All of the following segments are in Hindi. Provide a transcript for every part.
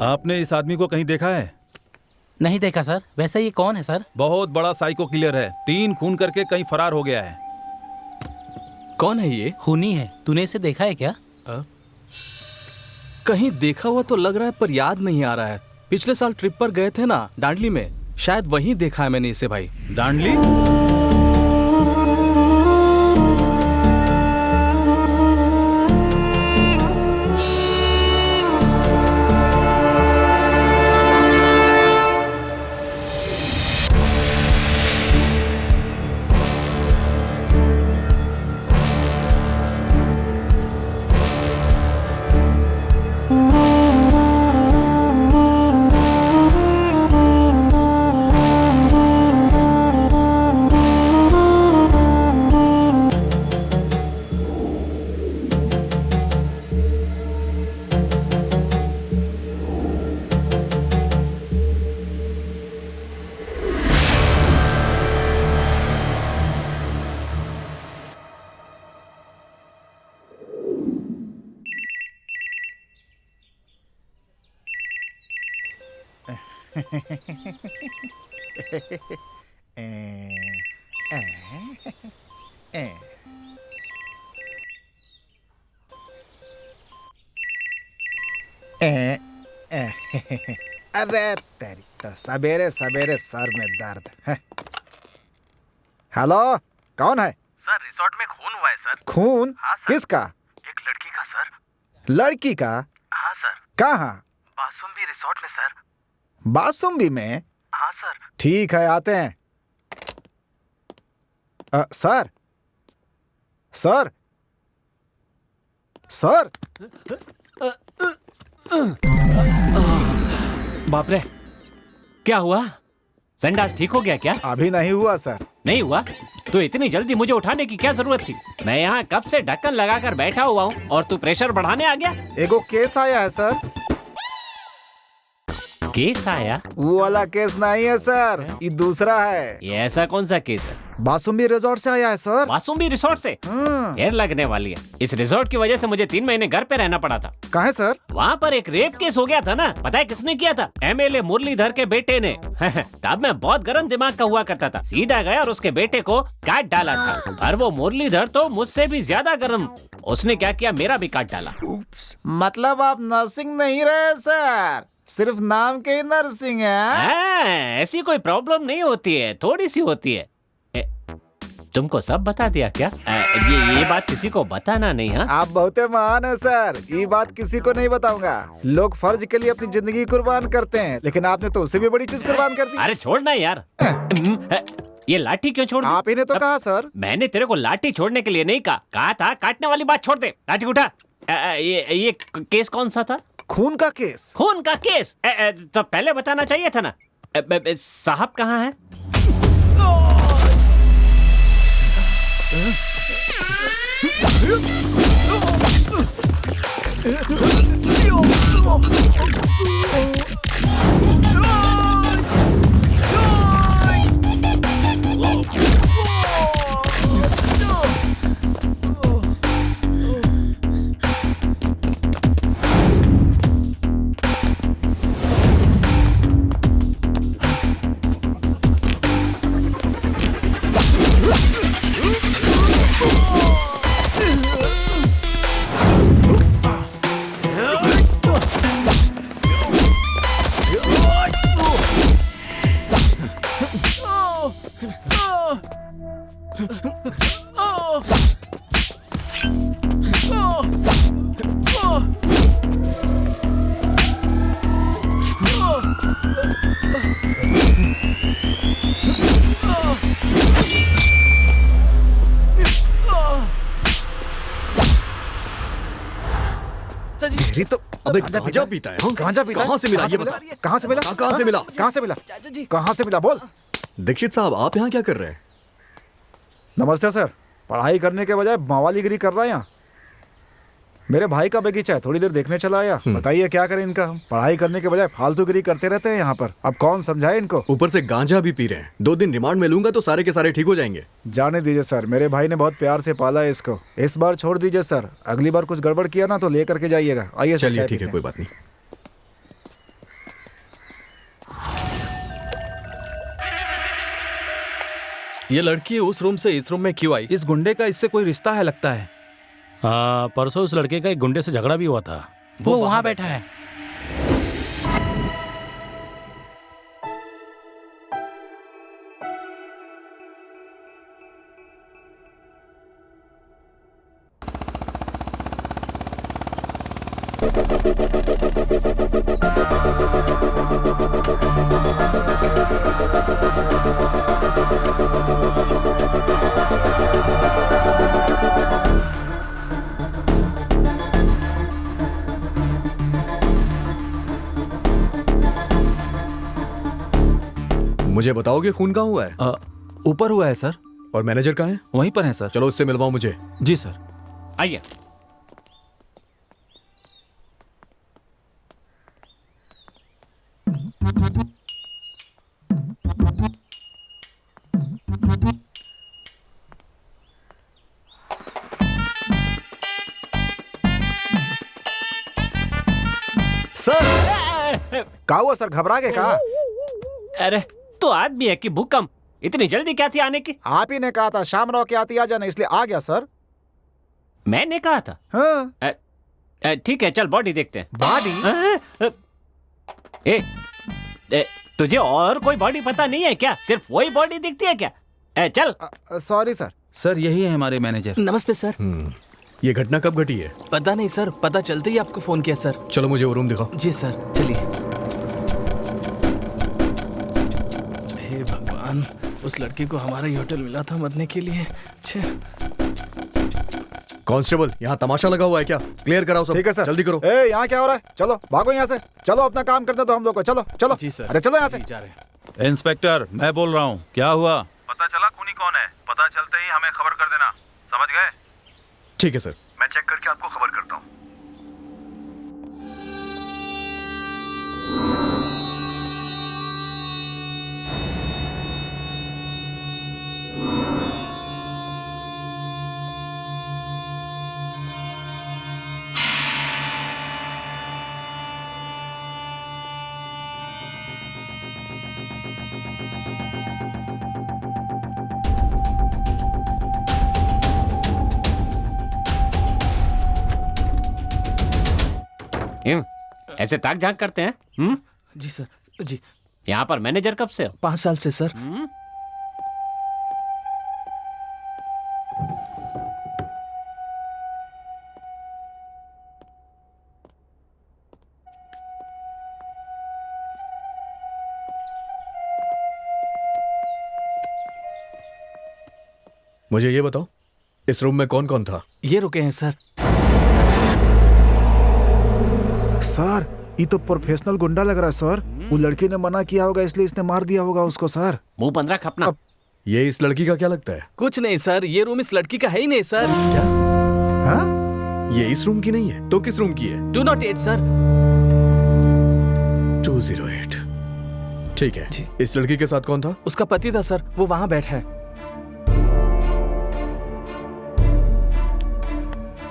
आपने इस आदमी को कहीं देखा है? नहीं देखा सर। वैसे ये कौन है सर? बहुत बड़ा साइको किलर है, 3 खून करके कहीं फरार हो गया है। कौन है ये? खूनी है। तूने इसे देखा है क्या? कहीं देखा हुआ तो लग रहा है पर याद नहीं आ रहा है। पिछले साल ट्रिप पर गए थे ना डांडली में, शायद वहीं देखा है मैंने इसे भाई। डांडली? अरे तेरी तो सवेरे सवेरे सर में दर्द है। हेलो, कौन है? सर रिसोर्ट में खून हुआ है सर। खून? हाँ सर। किसका? एक लड़की का सर। लड़की का? हाँ सर। कहाँ? बासुम्बी रिसोर्ट में सर। बासुम्बी में? हाँ सर। ठीक है, आते हैं। Sir sir sir. बाप रे, क्या हुआ? संडास ठीक हो गया क्या? अभी नहीं हुआ सर। नहीं हुआ तो इतनी जल्दी मुझे उठाने की क्या जरूरत थी? मैं यहाँ कब से ढक्कन लगाकर बैठा हुआ हूँ और तू प्रेशर बढ़ाने आ गया? एगो केस आया है सर। केस आया? वो वाला केस नहीं है सर, ये दूसरा है। ये ऐसा कौन सा केस है? बासुम्बी रिजॉर्ट से आया है सर। बासुम्बी रिसोर्ट से? देर लगने वाली है। इस रिसोर्ट की वजह से मुझे 3 महीने घर पे रहना पड़ा था। कहाँ है सर? वहाँ पर एक रेप केस हो गया था ना। पता है किसने किया था? एमएलए मुरलीधर के बेटे ने। तब मैं बहुत गर्म दिमाग का हुआ करता था, सीधा गया और उसके बेटे को काट डाला था। और वो मुरलीधर तो मुझसे भी ज्यादा गर्म, उसने क्या किया, मेरा भी काट डाला। मतलब आप नर्सिंग नहीं रहे सर, सिर्फ नाम के ही नर्सिंग है? ऐसी कोई प्रॉब्लम नहीं होती है, थोड़ी सी होती है। तुमको सब बता दिया क्या? ये बात किसी को बताना नहीं। हाँ, आप बहुत महान है सर, ये बात किसी को नहीं बताऊंगा। लोग फर्ज के लिए अपनी जिंदगी कुर्बान करते हैं, लेकिन आपने तो उससे भी बड़ी चीज कुर्बान कर दी। अरे छोड़ना यार। ये लाठी क्यों छोड़ दी? आप ही ने तो कहा सर। मैंने तेरे को लाठी छोड़ने के लिए नहीं कहा था काटने वाली बात छोड़ दे। लाठी उठा। ये केस कौन सा था? खून का केस। खून का केस? तो पहले बताना चाहिए था ना। साहब कहाँ है? तो अबे गांजा पीता है? गांजा पीता है? कहाँ से मिला ये बता? कहाँ से मिला? कहाँ से मिला? कहाँ से मिला? कहाँ से मिला? बोल। दीक्षित साहब, आप यहाँ क्या कर रहे हैं? नमस्ते सर। पढ़ाई करने के बजाय मावालीगिरी कर रहा है यहाँ। मेरे भाई का बगीचा है, थोड़ी देर देखने चला आया। बताइए क्या करें इनका हम? पढ़ाई करने के बजाय फालतूगिरी करते रहते हैं यहाँ पर। अब कौन समझाए इनको? ऊपर से गांजा भी पी रहे हैं। 2 दिन रिमांड में लूंगा तो सारे के सारे ठीक हो जाएंगे। जाने दीजिए सर, मेरे भाई ने बहुत प्यार से पाला है इसको। इस बार छोड़ दीजिए सर, अगली बार कुछ गड़बड़ किया ना तो ले करके जाइएगा। आइए सर, चलिए ठीक है, कोई बात नहीं। ये लड़की उस रूम से इस रूम में क्यों आई? इस गुंडे का इससे कोई रिश्ता है लगता है। हाँ, परसों उस लड़के का एक गुंडे से झगड़ा भी हुआ था। वो वहाँ बैठा है। मुझे बताओगे खून कहाँ हुआ है? ऊपर हुआ है सर। और मैनेजर कहाँ है? वहीं पर है सर। चलो उससे मिलवाओ मुझे। जी सर। आइए। सर का हुआ सर, घबरा गए का? अरे तो आदमी है कि भूकंप, इतनी जल्दी क्या थी आने की? आप ही ने कहा था शाम राव की आती आ जाना, इसलिए आ गया सर। मैंने कहा था। हाँ। ठीक है, चल बॉडी देखते हैं। बॉडी? तुझे और कोई बॉडी पता नहीं है क्या? सिर्फ वही बॉडी दिखती है क्या? चल। Sorry sir. सर यही है हमारे मैनेजर। नमस्ते सर। ये घटना कब घटी है? पता नहीं सर, पता चलते ही आपको फोन किया सर। चलो मुझे वो रूम दिखाओ। जी सर, चलिए। हे भगवान, उस लड़की को हमारा ही होटल मिला था मरने के लिए। कांस्टेबल, यहाँ तमाशा लगा हुआ है क्या? क्लियर कराओ सब। ठीक है सर। जल्दी करो। ए, यहाँ क्या हो रहा है? चलो भागो यहाँ से, चलो अपना काम करते तो हम लोग को। चलो चलो। जी सर। अरे चलो यहाँ से। जा रहे हैं। इंस्पेक्टर मैं बोल रहा हूँ, क्या हुआ? पता चला खूनी कौन है? पता चलते ही हमें खबर कर देना, समझ गए? ठीक है सर। मैं चेक करके आपको खबर करता हूँ। ऐसे ताक झांक करते हैं? जी सर। जी। यहाँ पर मैनेजर कब से हो? 5 साल से सर। मुझे ये बताओ, इस रूम में कौन कौन था? ये रुके हैं सर। सर ये तो प्रोफेशनल गुंडा लग रहा है सर। वो लड़की ने मना किया होगा इसलिए इसने मार दिया होगा उसको सर। मुंह बंद रख अपना। ये इस लड़की का क्या लगता है? कुछ नहीं सर, ये रूम इस लड़की का है ही नहीं सर। क्या? हाँ? ये इस रूम की नहीं है तो किस रूम की है? 208 सर। 208। ठीक है जी। इस लड़की के साथ कौन था? उसका पति था सर, वो वहां बैठा है।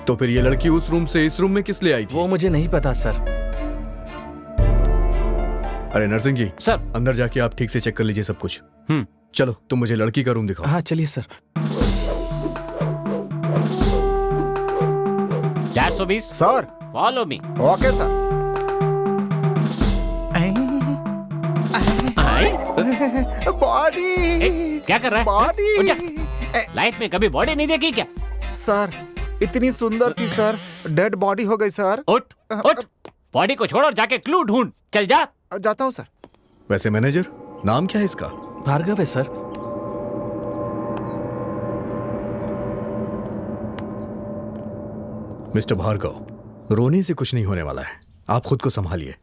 तो फिर ये लड़की उस रूम से इस रूम में किस लिए आई थी? वो मुझे नहीं पता सर। अरे नरसिंह जी सर। अंदर जाके आप ठीक से चेक कर लीजिए सब कुछ। हम्म। चलो तुम मुझे लड़की का रूम दिखाओ। हाँ चलिए sir. 420। Sir follow me. Okay sir. Body. क्या कर रहा है? बॉडी। उठ जा। लाइफ में कभी बॉडी नहीं देखी क्या? सर इतनी सुंदर थी सर, डेड बॉडी हो गई सर। उठ उठ, बॉडी को छोड़ और जाके क्लू ढूंढ। चल जा। जाता हूँ सर। वैसे मैनेजर नाम क्या है इसका? भार्गव है सर। मिस्टर भार्गव, रोने से कुछ नहीं होने वाला है, आप खुद को संभालिए।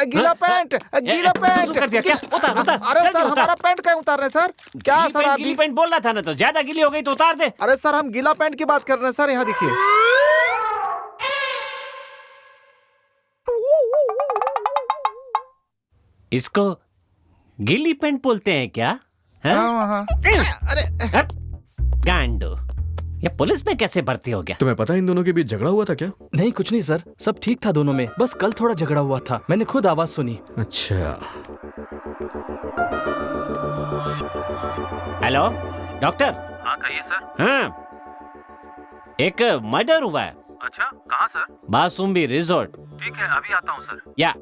गीला पैंट। पैंट गीला पैंट कर दिया क्या? उतार, उतार, अरे जल्दी सर उतार। हमारा पैंट क्या उतार रहे हैं सर? क्या गीली सर पैंट, अभी? गीली पैंट बोल रहा था ना, तो ज्यादा गीली हो गई तो उतार दे। अरे सर हम गीला पैंट की बात कर रहे हैं सर, यहाँ देखिए। इसको गीली पैंट बोलते हैं क्या? हाँ? हाँ हाँ। हट, गांडो, ये पुलिस में कैसे भर्ती हो गया? तुम्हें पता है इन दोनों के बीच झगड़ा हुआ था क्या? नहीं कुछ नहीं सर, सब ठीक था दोनों में, बस कल थोड़ा झगड़ा हुआ था, मैंने खुद आवाज सुनी। अच्छा। Hello doctor. हाँ कहिए सर। हाँ, एक मर्डर हुआ है अच्छा कहाँ सर? बासुम्बी रिजॉर्ट। ठीक है अभी आता हूँ सर। या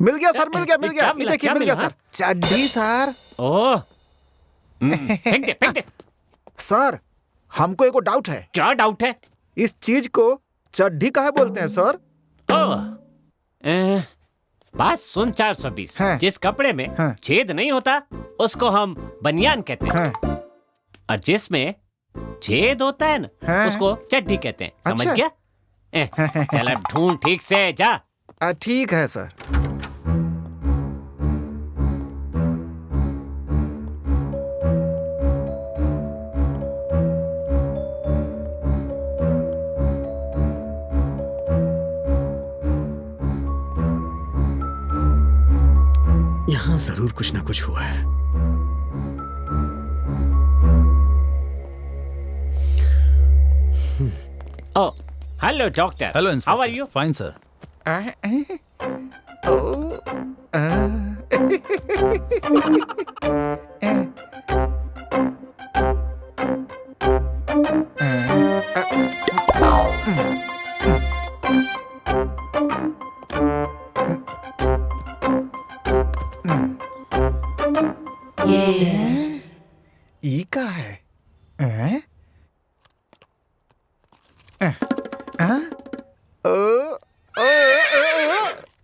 मिल गया सर, मिल गया मिल गया, क्या ये मिला, देखिए क्या मिल गया मिला? सर, चड्डी सर। ओह, फेंक दे, फेंक दे। सर हमको एक डाउट है, क्या डाउट है? इस चीज को चड्डी काहे बोलते हैं सर? ओह, बात सुन 420। हाँ। जिस कपड़े में हाँ। छेद नहीं होता उसको हम बनियान कहते हैं, हाँ, और जिसमें छेद होता है ना हाँ। उसको चड्डी कहते हैं। समझ अच्छा। गया? चल अब ढूंढ ठीक से, जा। ठीक है सर। यहाँ जरूर कुछ ना कुछ हुआ है। Oh hello doctor. Hello how are you? Fine sir. ई का है?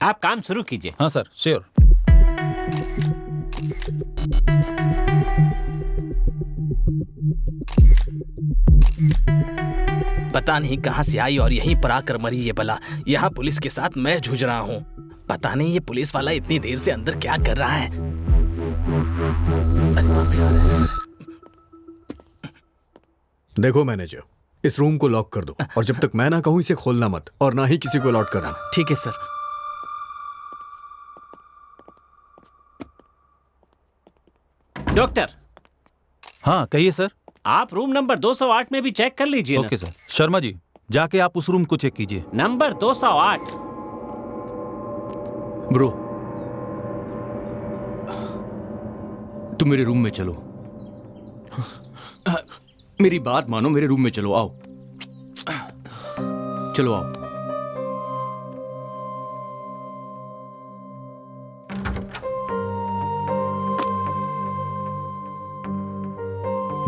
आप काम शुरू कीजिए। हाँ सर श्योर। पता नहीं कहाँ से आई और यहीं पर आकर मरी ये बला। यहाँ पुलिस के साथ मैं जूझ रहा हूँ। पता नहीं ये पुलिस वाला इतनी देर से अंदर क्या कर रहा है। अरे बाप रे, आ रहे हैं। देखो मैनेजर, इस रूम को लॉक कर दो और जब तक मैं ना कहूं इसे खोलना मत और ना ही किसी को अलॉट करना। ठीक है सर। डॉक्टर, हाँ कहिए सर। आप रूम नंबर 208 में भी चेक कर लीजिए ना। Okay sir. शर्मा जी जाके आप उस रूम को चेक कीजिए। नंबर 208। ब्रो, तुम मेरे रूम में चलो। मेरी बात मानो, मेरे रूम में चलो, आओ। चलो आओ।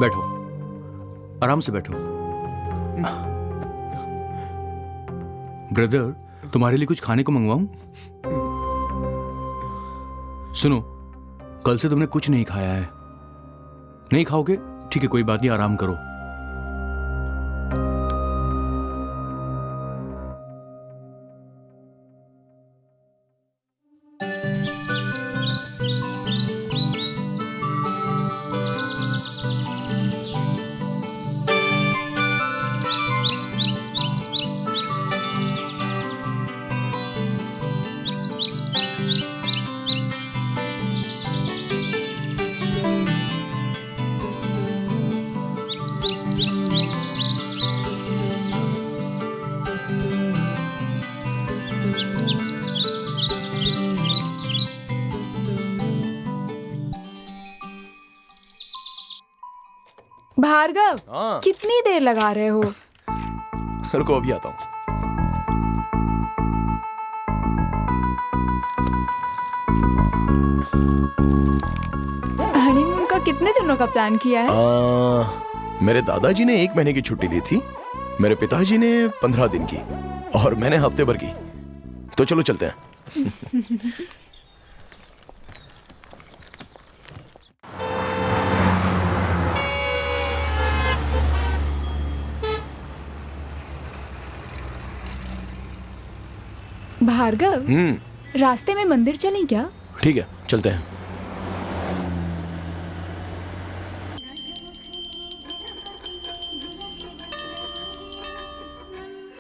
बैठो, आराम से बैठो। ब्रदर, तुम्हारे लिए कुछ खाने को मंगवाऊं? सुनो, कल से तुमने कुछ नहीं खाया है। नहीं खाओगे? ठीक है, कोई बात नहीं, आराम करो। भार्गव, कितनी देर लगा रहे हो? रुको अभी आता हूँ। हनीमून का कितने दिनों का प्लान किया है? मेरे दादाजी ने 1 महीने की छुट्टी ली थी, मेरे पिताजी ने 15 दिन की और मैंने हफ्ते भर की। तो चलो चलते हैं। भार्गव, रास्ते में मंदिर चलें क्या? ठीक है, चलते हैं।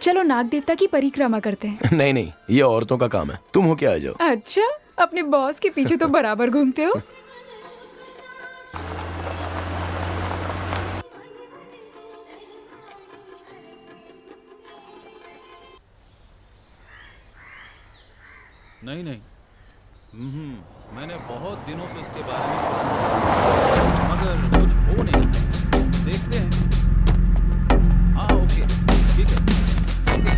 चलो नाग देवता की परिक्रमा करते हैं। नहीं नहीं, ये औरतों का काम है, तुम होके आ जाओ। अच्छा, अपने बॉस के पीछे तो बराबर घूमते हो। नहीं नहीं, मैंने बहुत दिनों से इसके बारे में पढ़ा, मगर कुछ हो नहीं रहा। देखते हैं। हाँ ओके, ठीक है। ओके,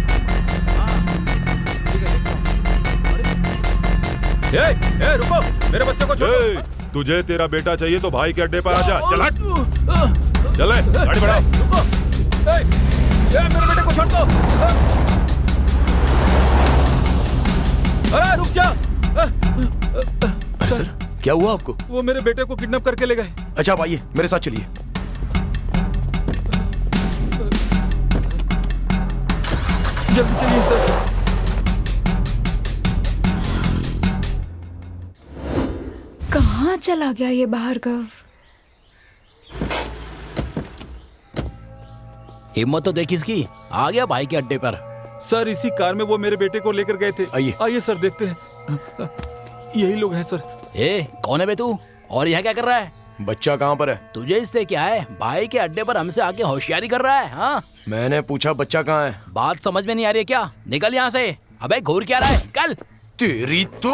हाँ ठीक है, देखता हूँ। ए रुको, मेरे बच्चे को छोड़ो। तुझे तेरा बेटा चाहिए तो भाई के अड्डे पर आ जा। चल हट, चले गाड़ी बढ़ाओ। मेरे बेटे को छोड़ दो। रुक जा। अरे सर, क्या हुआ आपको? वो मेरे बेटे को किडनैप करके ले गए। अच्छा, आप आइए, मेरे साथ चलिए। जल्दी चलिए सर। कहाँ चला गया ये भार्गव? हिम्मत तो देख इसकी, आ गया भाई के अड्डे पर। सर इसी कार में वो मेरे बेटे को लेकर गए थे। आइए। आइए सर, देखते हैं। यही लोग हैं सर। ए, कौन है बे तू? और यहाँ क्या कर रहा है? बच्चा कहाँ पर है? तुझे इससे क्या है? भाई के अड्डे पर हमसे आके होशियारी कर रहा है। हाँ, मैंने पूछा बच्चा कहाँ है। बात समझ में नहीं आ रही है क्या? निकल यहाँ से। अबे घूर क्या रहा है? कल तेरी तो।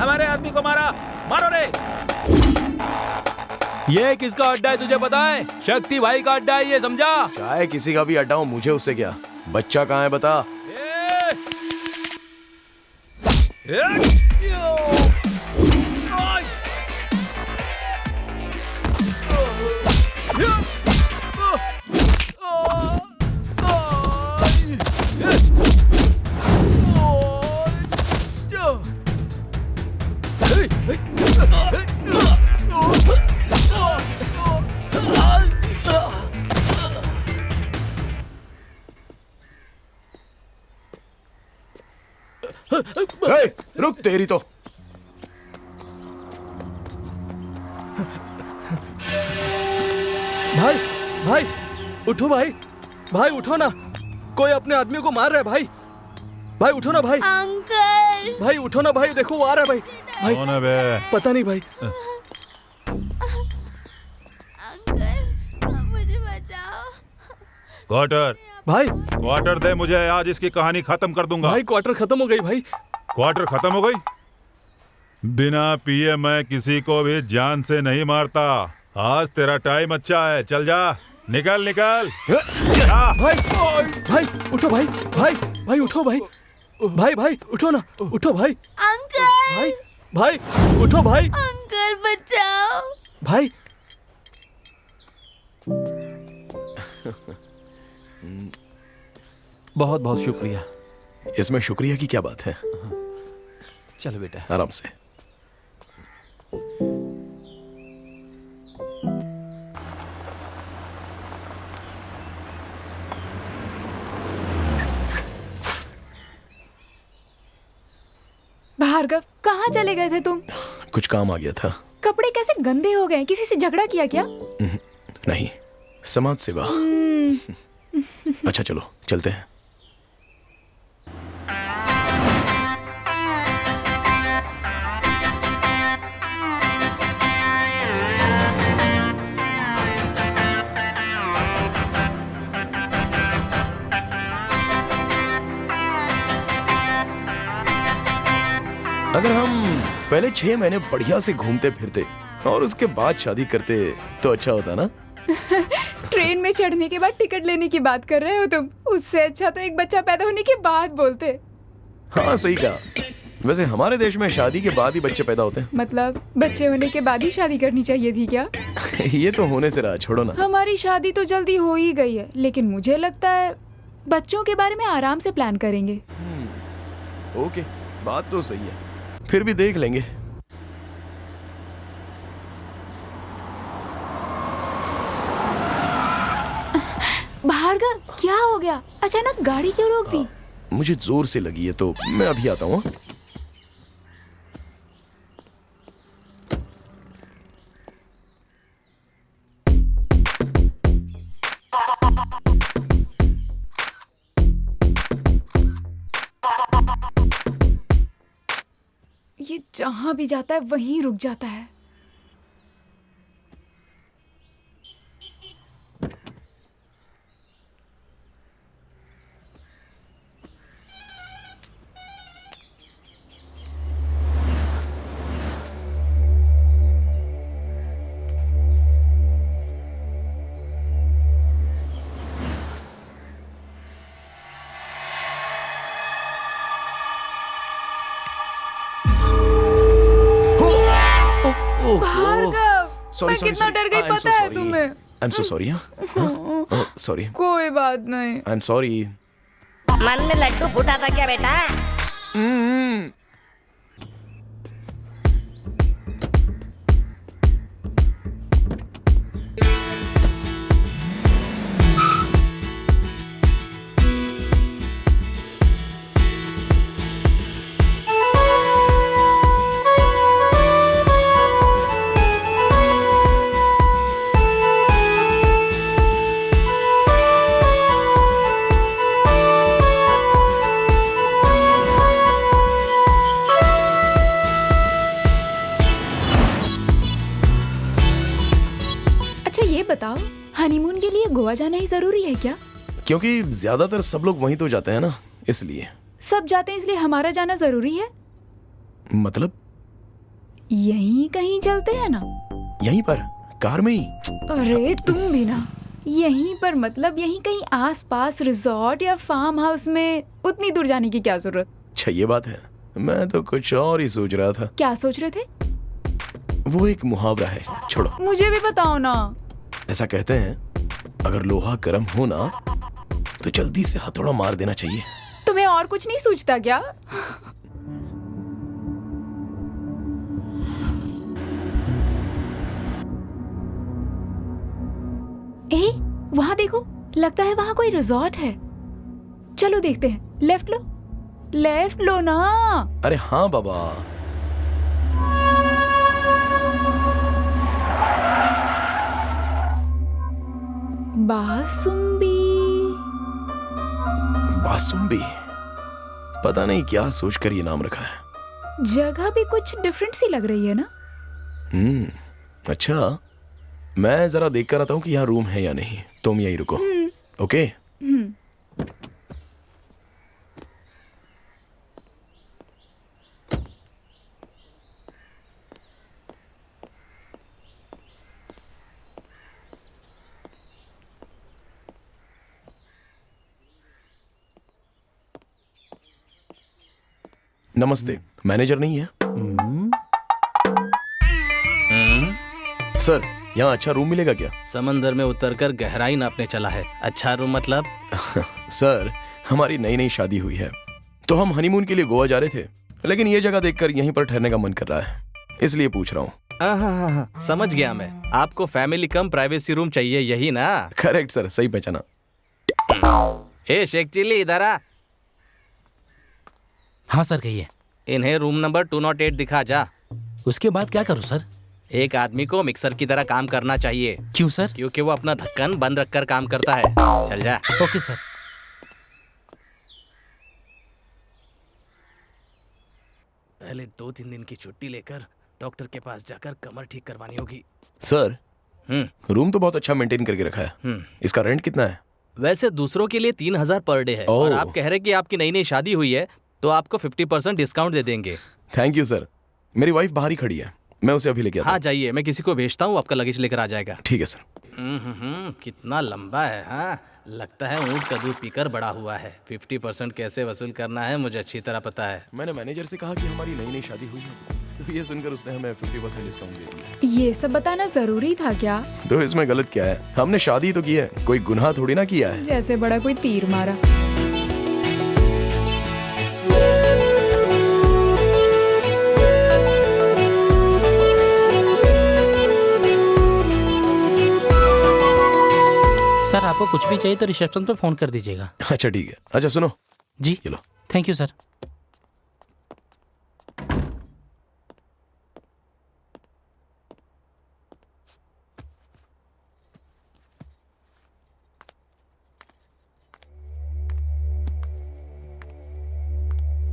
हमारे आदमी को मारा, मारो रे। ये किसका अड्डा है तुझे पता है? शक्ति भाई का अड्डा है ये, समझा? चाहे किसी का भी अड्डा हो, मुझे उससे क्या। बच्चा कहाँ है बता। रुक, तेरी तो। भाई भाई उठो भाई, भाई उठो ना, कोई अपने आदमी को मार रहा है भाई। भाई उठो ना भाई। अंकल, भाई उठो ना भाई, देखो वो आ रहा है भाई। भाई कौन है बे? पता नहीं भाई। अंकल मुझे बचाओ। क्वार्टर भाई क्वार्टर दे मुझे, आज इसकी कहानी खत्म कर दूंगा। भाई क्वार्टर खत्म हो गई भाई। क्वार्टर खत्म हो गई? बिना पिए मैं किसी को भी जान से नहीं मारता। आज तेरा टाइम अच्छा है, चल जा, निकल निकल। भाई भाई उठो भाई, भाई भाई उठो भाई, भाई भाई उठो ना, उठो भाई। अंकल, भाई भाई उठो भाई। अंकल बचाओ। भाई बहुत बहुत शुक्रिया। इसमें शुक्रिया की क्या बात है? चलो बेटा, आराम से। भार्गव, कहाँ चले गए थे तुम? कुछ काम आ गया था। कपड़े कैसे गंदे हो गए? किसी से झगड़ा किया क्या? नहीं, समाज सेवा। अच्छा चलो चलते हैं। अगर हम पहले 6 महीने बढ़िया से घूमते फिरते और उसके बाद शादी करते तो अच्छा होता ना। ट्रेन में चढ़ने के बाद टिकट लेने की बात कर रहे हो तुम? उससे अच्छा तो एक बच्चा पैदा होने के बाद बोलते। हाँ सही कहा। वैसे हमारे देश में शादी के बाद ही बच्चे पैदा होते हैं। मतलब बच्चे होने के बाद ही शादी करनी चाहिए थी क्या? ये तो होने से रहा, छोड़ो ना। हमारी शादी तो जल्दी हो ही गई है, लेकिन मुझे लगता है बच्चों के बारे में आराम से प्लान करेंगे। ओके, बात तो सही है, फिर भी देख लेंगे। बाहर भार्गव, क्या हो गया? अचानक गाड़ी क्यों रोक दी? मुझे जोर से लगी है तो मैं अभी आता हूँ। ये जहां भी जाता है वहीं रुक जाता है। भार्गव, मैं कितना डर गई पता है तुम्हें? I am so sorry. Sorry. कोई बात नहीं। I am sorry. मन में लड्डू फूटा था क्या बेटा? बताओ, हनीमून के लिए गोवा जाना ही जरूरी है क्या? क्योंकि ज्यादातर सब लोग वहीं तो जाते हैं ना, इसलिए। सब जाते हैं इसलिए हमारा जाना जरूरी है? मतलब? यहीं कहीं चलते हैं ना। यहीं पर कार में ही? अरे तुम भी ना। यहीं पर मतलब यहीं कहीं आसपास रिजॉर्ट या फार्म हाउस में। उतनी दूर जाने की क्या जरूरत? अच्छा ये बात है, मैं तो कुछ और ही सोच रहा था। क्या सोच रहे थे? वो एक मुहावरा है, छोड़ो। मुझे भी बताओ ना। ऐसा कहते हैं, अगर लोहा गर्म हो ना तो जल्दी से हथौड़ा मार देना चाहिए। तुम्हें और कुछ नहीं सूझता क्या? वहां देखो, लगता है वहां कोई रिजॉर्ट है। चलो देखते हैं। लेफ्ट लो, लेफ्ट लो ना। अरे हाँ बाबा। बासुंबी। बासुंबी? पता नहीं क्या सोचकर ये नाम रखा है। जगह भी कुछ डिफरेंट सी लग रही है ना? अच्छा, मैं जरा देख कर आता हूँ कि यहाँ रूम है या नहीं। तुम यहीं रुको। ओके? नमस्ते, मैनेजर नहीं है? सर, यहाँ अच्छा रूम मिलेगा क्या? समंदर में उतरकर गहराई नापने चला है। अच्छा रूम मतलब? सर, हमारी नई नई शादी हुई है तो हम हनीमून के लिए गोवा जा रहे थे, लेकिन ये जगह देखकर यहीं पर ठहरने का मन कर रहा है, इसलिए पूछ रहा हूँ। समझ गया मैं। आपको फैमिली कम प्राइवेसी रूम चाहिए, यही ना? करेक्ट सर, सही पहचाना। ए शेख चिल्ली, इधर आ। हाँ सर, कहिए। इन्हें रूम नंबर 208 दिखा जा। उसके बाद क्या करूँ सर? एक आदमी को मिक्सर की तरह काम करना चाहिए। क्यों सर? क्योंकि वो अपना ढक्कन बंद रखकर काम करता है। चल जा। Okay sir. पहले 2-3 दिन की छुट्टी लेकर डॉक्टर के पास जाकर कमर ठीक करवानी होगी। सर, रूम तो बहुत अच्छा मेंटेन करके रखा है। इसका रेंट कितना है? वैसे दूसरों के लिए 3000 पर डे है, और आप कह रहे कि आपकी नई नई शादी हुई है तो आपको 50% डिस्काउंट दे देंगे। Thank you sir. मेरी वाइफ बाहर ही खड़ी है, मैं उसे अभी लेके आता हूं। हाँ जाइए, मैं किसी को भेजता हूँ, आपका लगेज लेकर आ जाएगा। ठीक है सर। कितना लंबा है। हाँ, लगता है ऊँट का दूध पीकर बड़ा हुआ है। 50% कैसे वसूल करना है मुझे अच्छी तरह पता है। मैंने मैनेजर से कहा कि हमारी नई नई शादी हुई है, तो ये सुनकर उसने हमें 50% डिस्काउंट दे दिया। ये सब बताना जरूरी था क्या? तो इसमें गलत क्या है? हमने शादी तो की है, कोई गुनाह थोड़ी ना किया है। जैसे बड़ा कोई तीर मारा। सर सर आपको कुछ भी चाहिए तो रिसेप्शन पे फोन कर दीजिएगा। अच्छा ठीक है। अच्छा सुनो, जी ये लो। Thank you sir.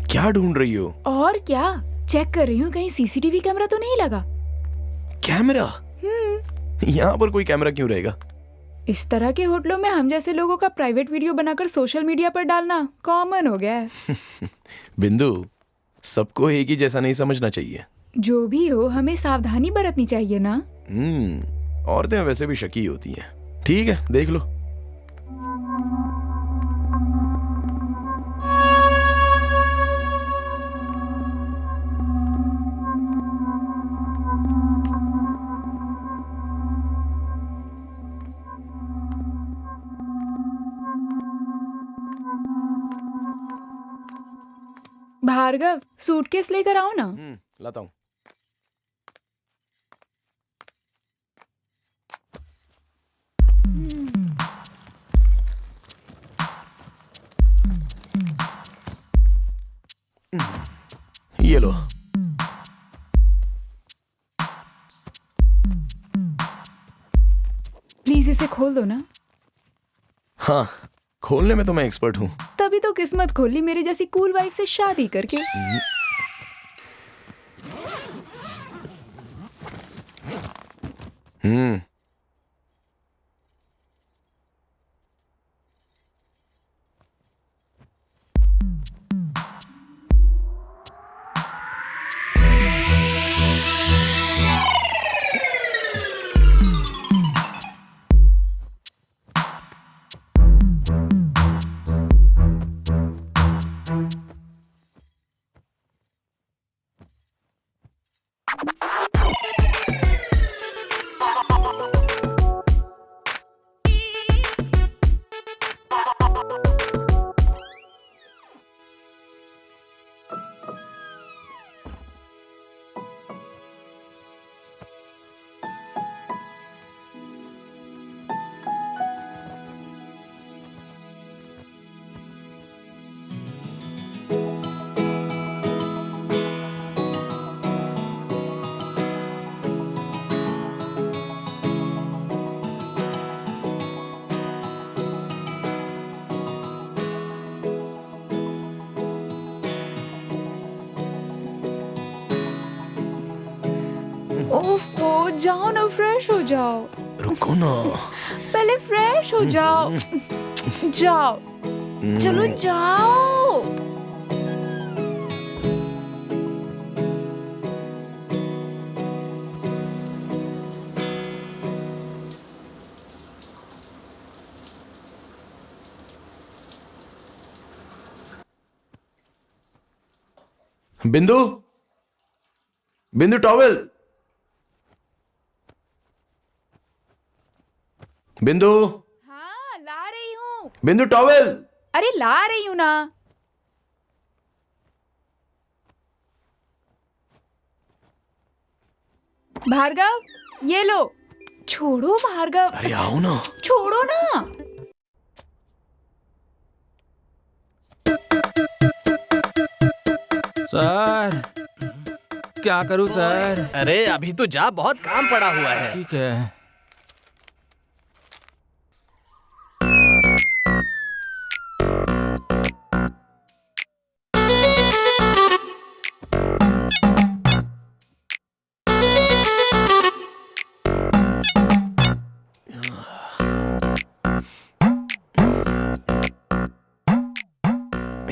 क्या ढूंढ रही हो? और क्या चेक कर रही हूँ, कहीं सीसीटीवी कैमरा तो नहीं लगा। कैमरा? यहाँ पर कोई कैमरा क्यों रहेगा? इस तरह के होटलों में हम जैसे लोगों का प्राइवेट वीडियो बनाकर सोशल मीडिया पर डालना कॉमन हो गया है। बिंदु, सबको एक ही जैसा नहीं समझना चाहिए। जो भी हो, हमें सावधानी बरतनी चाहिए ना। औरतें वैसे भी शकी होती हैं। ठीक है, देख लो। भार्गव, सूटकेस लेकर आओ ना। लाता हूँ। ये लो। प्लीज इसे खोल दो ना। हाँ, खोलने में तो मैं एक्सपर्ट हूँ। तभी तो किस्मत खोली मेरी जैसी कूल वाइफ से शादी करके। ओफो, जाओ ना, फ्रेश हो जाओ। रुको ना। पहले फ्रेश हो जाओ। जाओ, चलो जाओ। बिंदु, बिंदु टॉवेल। बिंदु। हाँ, ला रही हूँ। बिंदु टॉवेल। अरे ला रही हूँ ना। भार्गव, ये लो। छोड़ो भार्गव। अरे आओ ना। छोड़ो ना। सर, क्या करूं सर? अरे अभी तो जा, बहुत काम पड़ा हुआ है। ठीक है।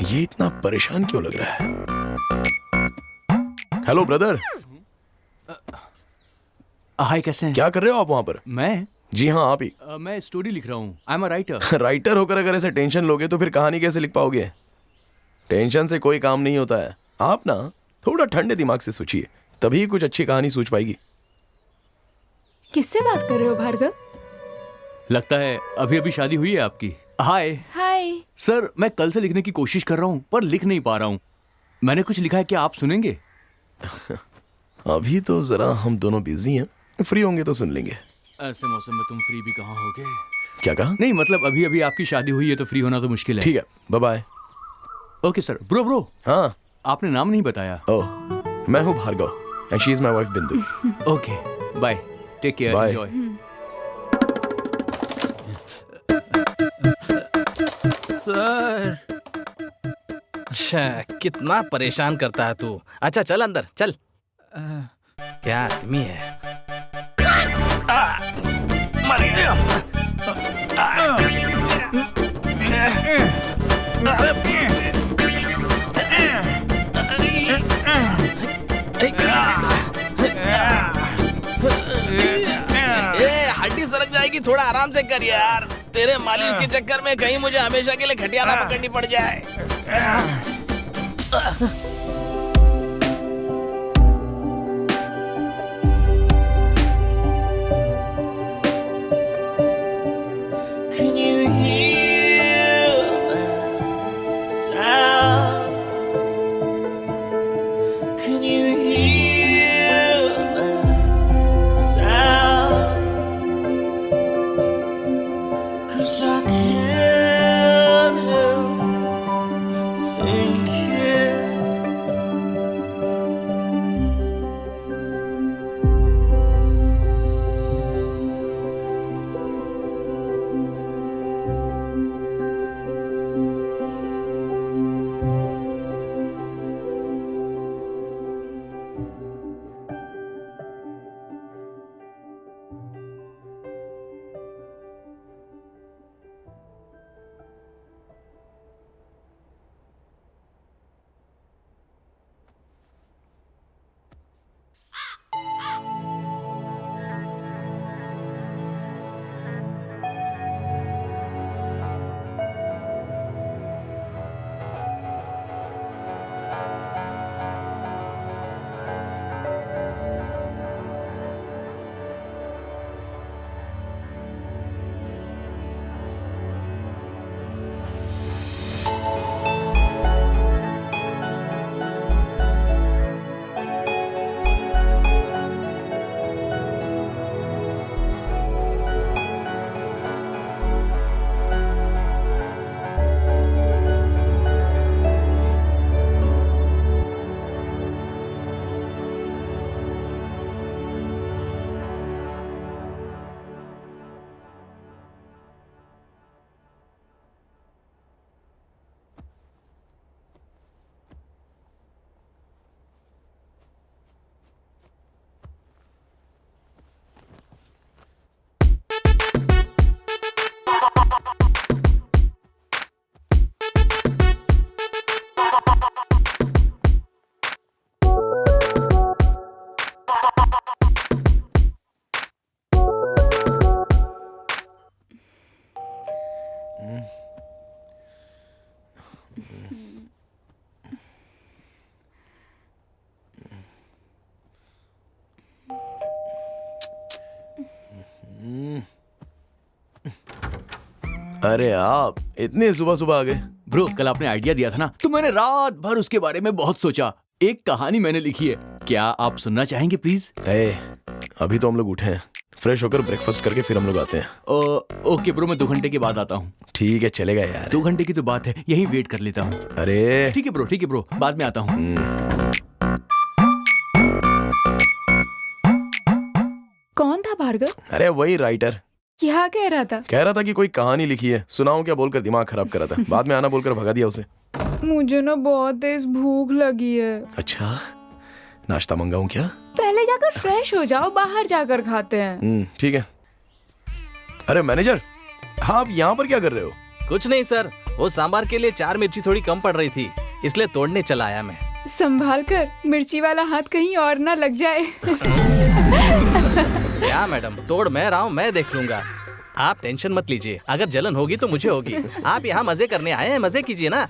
ये इतना परेशान क्यों लग रहा है? Hello brother. हाय, कैसे हैं? क्या कर रहे हो आप वहां पर? मैं? जी हाँ, आप ही। मैं स्टोरी लिख रहा हूँ। I am a writer. Writer होकर अगर ऐसे टेंशन लोगे तो फिर कहानी कैसे लिख पाओगे? टेंशन से कोई काम नहीं होता है। आप ना थोड़ा ठंडे दिमाग से सोचिए, तभी कुछ अच्छी कहानी सूझ पाएगी। किससे बात कर रहे हो भार्गव? लगता है अभी अभी शादी हुई है आपकी। हाय। हाय। सर, मैं कल से लिखने की कोशिश कर रहा हूँ पर लिख नहीं पा रहा हूँ। मैंने कुछ लिखा है, क्या आप सुनेंगे? अभी तो जरा हम दोनों बिजी हैं, फ्री होंगे तो सुन लेंगे। ऐसे मौसम में तुम फ्री भी कहाँ होगे? क्या कहा? नहीं मतलब अभी अभी आपकी शादी हुई है तो फ्री होना तो मुश्किल है। ठीक है, bye bye. Okay sir. Bro हाँ, आपने नाम नहीं बताया। ओह, मैं हूँ Bhargav and she is my wife Bindu. Okay bye, take care, Bye. Enjoy. Sir अच्छा, कितना परेशान करता है तू। अच्छा चल अंदर चल। क्या आदमी है। मर गया। हड्डी सरक जाएगी, थोड़ा आराम से कर यार। तेरे मालिक के चक्कर में कहीं मुझे हमेशा के लिए खटिया ना पकड़नी पड़ जाए। Can you hear that sound? Can you hear that sound? 'Cause I can't help thinking. अरे आप इतने सुबह सुबह आ गए। ब्रो कल आपने आइडिया दिया था ना, तो मैंने रात भर उसके बारे में बहुत सोचा। एक कहानी मैंने लिखी है, क्या आप सुनना चाहेंगे प्लीज? अभी तो हम लोग उठे हैं, फ्रेश होकर ब्रेकफास्ट करके फिर हम लोग आते हैं। ओके ब्रो, मैं 2 घंटे के बाद आता हूँ। ठीक है, चलेगा यार। 2 घंटे की तो बात है, यहीं वेट कर लेता हूँ। अरे ठीक है ब्रो, बाद में आता हूँ। कौन था भार्गव? अरे वही राइटर। क्या कह रहा था? कह रहा था कि कोई कहानी लिखी है, सुनाऊं क्या बोलकर दिमाग खराब कर रहा था। बाद में आना बोलकर भगा दिया उसे। मुझे ना बहुत तेज भूख लगी है। अच्छा, नाश्ता मंगाऊं क्या? पहले जाकर फ्रेश हो जाओ, बाहर जाकर खाते हैं। ठीक है। अरे मैनेजर, आप यहाँ पर क्या कर रहे हो? कुछ नहीं सर, वो सांबार के लिए 4 मिर्ची थोड़ी कम पड़ रही थी, इसलिए तोड़ने चला आया मैं। संभाल कर, मिर्ची वाला हाथ कहीं और ना लग जाए। क्या मैडम, तोड़ मैं रहा हूँ, मैं देख लूंगा। आप टेंशन मत लीजिए, अगर जलन होगी तो मुझे होगी। आप यहाँ मजे करने आए हैं, मजे कीजिए ना।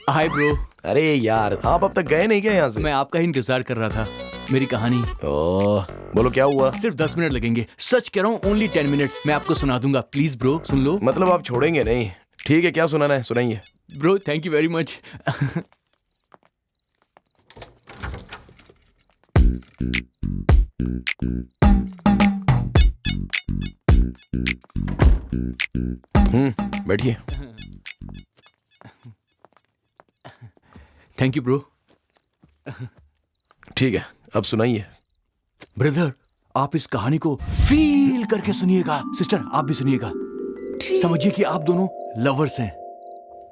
Hi bro. अरे यार, आप अब तक गए नहीं क्या यहाँ से? मैं आपका ही इंतजार कर रहा था। मेरी कहानी। ओह, बोलो क्या हुआ? सिर्फ 10 मिनट लगेंगे, सच कह रहा हूँ, ओनली 10 मिनट्स। मैं आपको सुना दूंगा, प्लीज ब्रो सुन लो। मतलब आप छोड़ेंगे नहीं? ठीक है, क्या सुनाना है सुनाइए। Bro thank you very much. बैठिए। Thank you bro. ठीक है, अब सुनाइए। ब्रदर, आप इस कहानी को फील करके सुनिएगा। सिस्टर, आप भी सुनिएगा। समझिए कि आप दोनों लवर्स हैं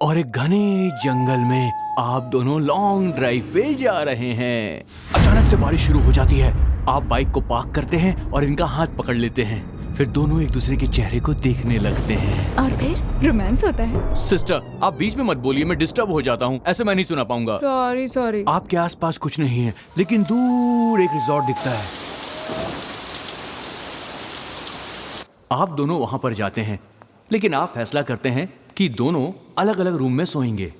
और एक घने जंगल में आप दोनों लॉन्ग ड्राइव पे जा रहे हैं। अचानक से बारिश शुरू हो जाती है। आप बाइक को पार्क करते हैं और इनका हाथ पकड़ लेते हैं। फिर दोनों एक दूसरे के चेहरे को देखने लगते हैं और फिर रोमांस होता है। सिस्टर, आप बीच में मत बोलिए, मैं डिस्टर्ब हो जाता हूँ। ऐसे मैं नहीं सुना पाऊंगा। सॉरी। आपके आसपास कुछ नहीं है, लेकिन दूर एक रिजॉर्ट दिखता है। आप दोनों वहां पर जाते हैं, लेकिन आप फैसला करते हैं कि दोनों अलग अलग रूम में सोएंगे।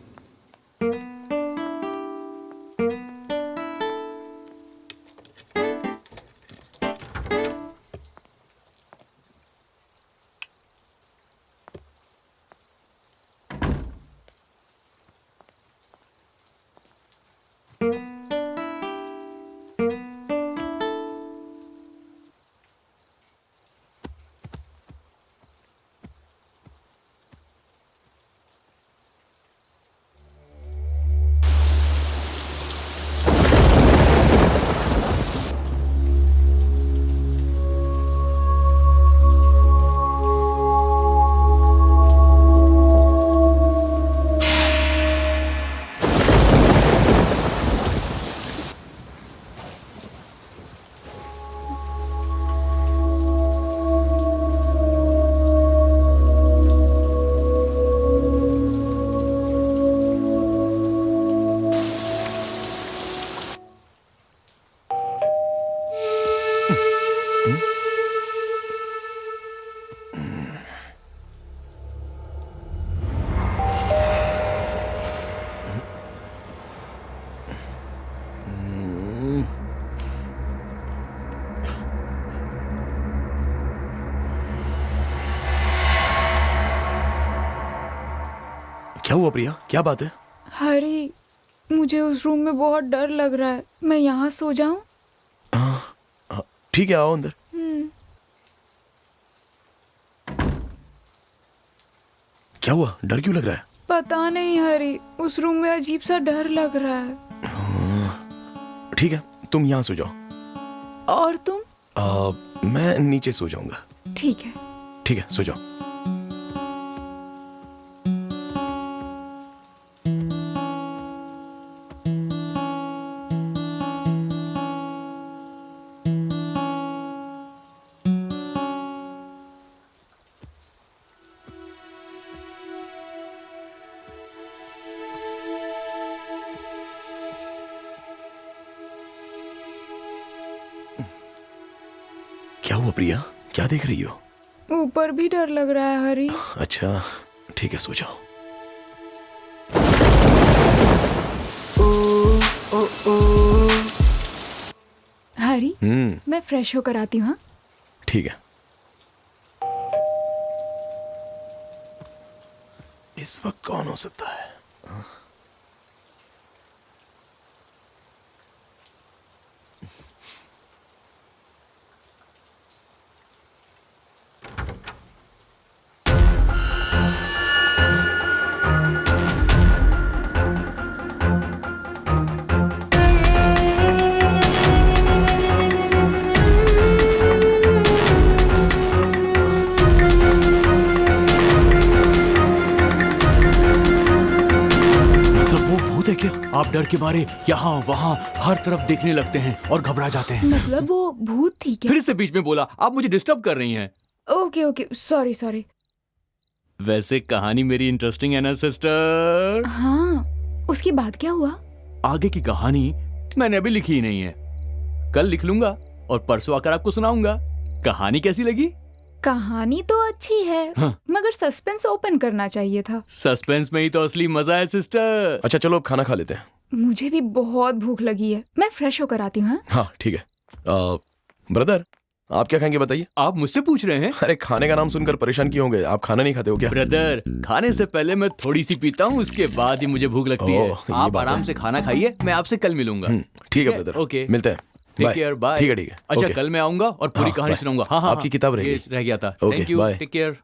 क्या हुआ प्रिया, क्या बात है? हरी, मुझे उस रूम में बहुत डर लग रहा है। मैं यहाँ सो जाऊं? ठीक है, आओ अंदर। क्या हुआ, डर क्यों लग रहा है? पता नहीं हरी, उस रूम में अजीब सा डर लग रहा है। ठीक है, तुम यहाँ सो जाओ। और तुम? मैं नीचे सो जाऊंगा। ठीक है। ठीक है, सो जाओ। क्या हुआ प्रिया, क्या देख रही हो? ऊपर भी डर लग रहा है हरी। अच्छा, ठीक है, सो जाओ। हरी, मैं फ्रेश होकर आती हूँ। ठीक है। इस वक्त कौन हो सकता है? आप डर के मारे यहाँ वहाँ हर तरफ देखने लगते हैं और घबरा जाते हैं। मतलब वो भूत थी क्या? फिर से बीच में बोला, आप मुझे डिस्टर्ब कर रही हैं। Okay, sorry. वैसे कहानी मेरी इंटरेस्टिंग है ना सिस्टर? हाँ, उसके बाद क्या हुआ? आगे की कहानी मैंने अभी लिखी ही नहीं है, कल लिख लूंगा और परसों आकर आपको सुनाऊंगा। कहानी कैसी लगी? कहानी तो अच्छी है, हाँ। मगर सस्पेंस ओपन करना चाहिए था। सस्पेंस में ही तो असली मजा है सिस्टर। अच्छा चलो अब खाना खा लेते हैं। मुझे भी बहुत भूख लगी है, मैं फ्रेश होकर आती हूँ। हाँ ठीक है। ब्रदर आप क्या खाएंगे बताइए? आप मुझसे पूछ रहे हैं? अरे खाने का नाम सुनकर परेशान क्यों हो गए? आप खाना नहीं खाते हो क्या? ब्रदर खाने से पहले मैं थोड़ी सी पीता हूँ, उसके बाद ही मुझे भूख लगती है। आप आराम से खाना खाइए, मैं आपसे कल मिलूंगा। ठीक है ब्रदर, ओके मिलते हैं। Take care, bye. ठीक है। अच्छा कल मैं आऊंगा और पूरी कहानी सुनाऊंगा। हाँ, आपकी किताब रह गई। रह गया था। Okay, thank you, bye. Take care.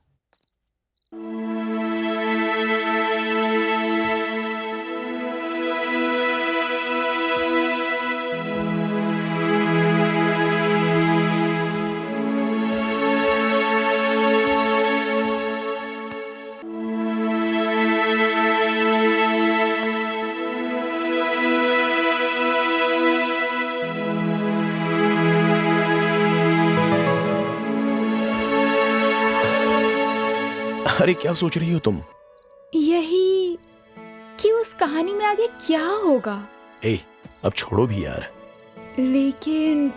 अरे क्या सोच रही हो तुम? यही कि उस कहानी में आगे क्या होगा। ए, अब छोड़ो भी यार। लेकिन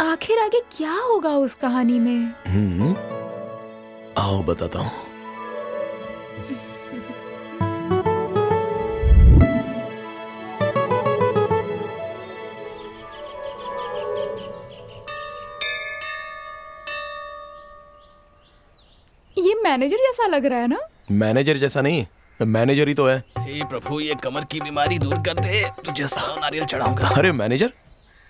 आखिर आगे क्या होगा उस कहानी में? आओ बताता हूँ। ये मैनेजर जैसा लग रहा है ना? मैनेजर जैसा नहीं, मैनेजर ही तो है। हे प्रभु, ये कमर की बीमारी दूर कर दे, तुझे 100 नारियल चढ़ाऊंगा। अरे मैनेजर,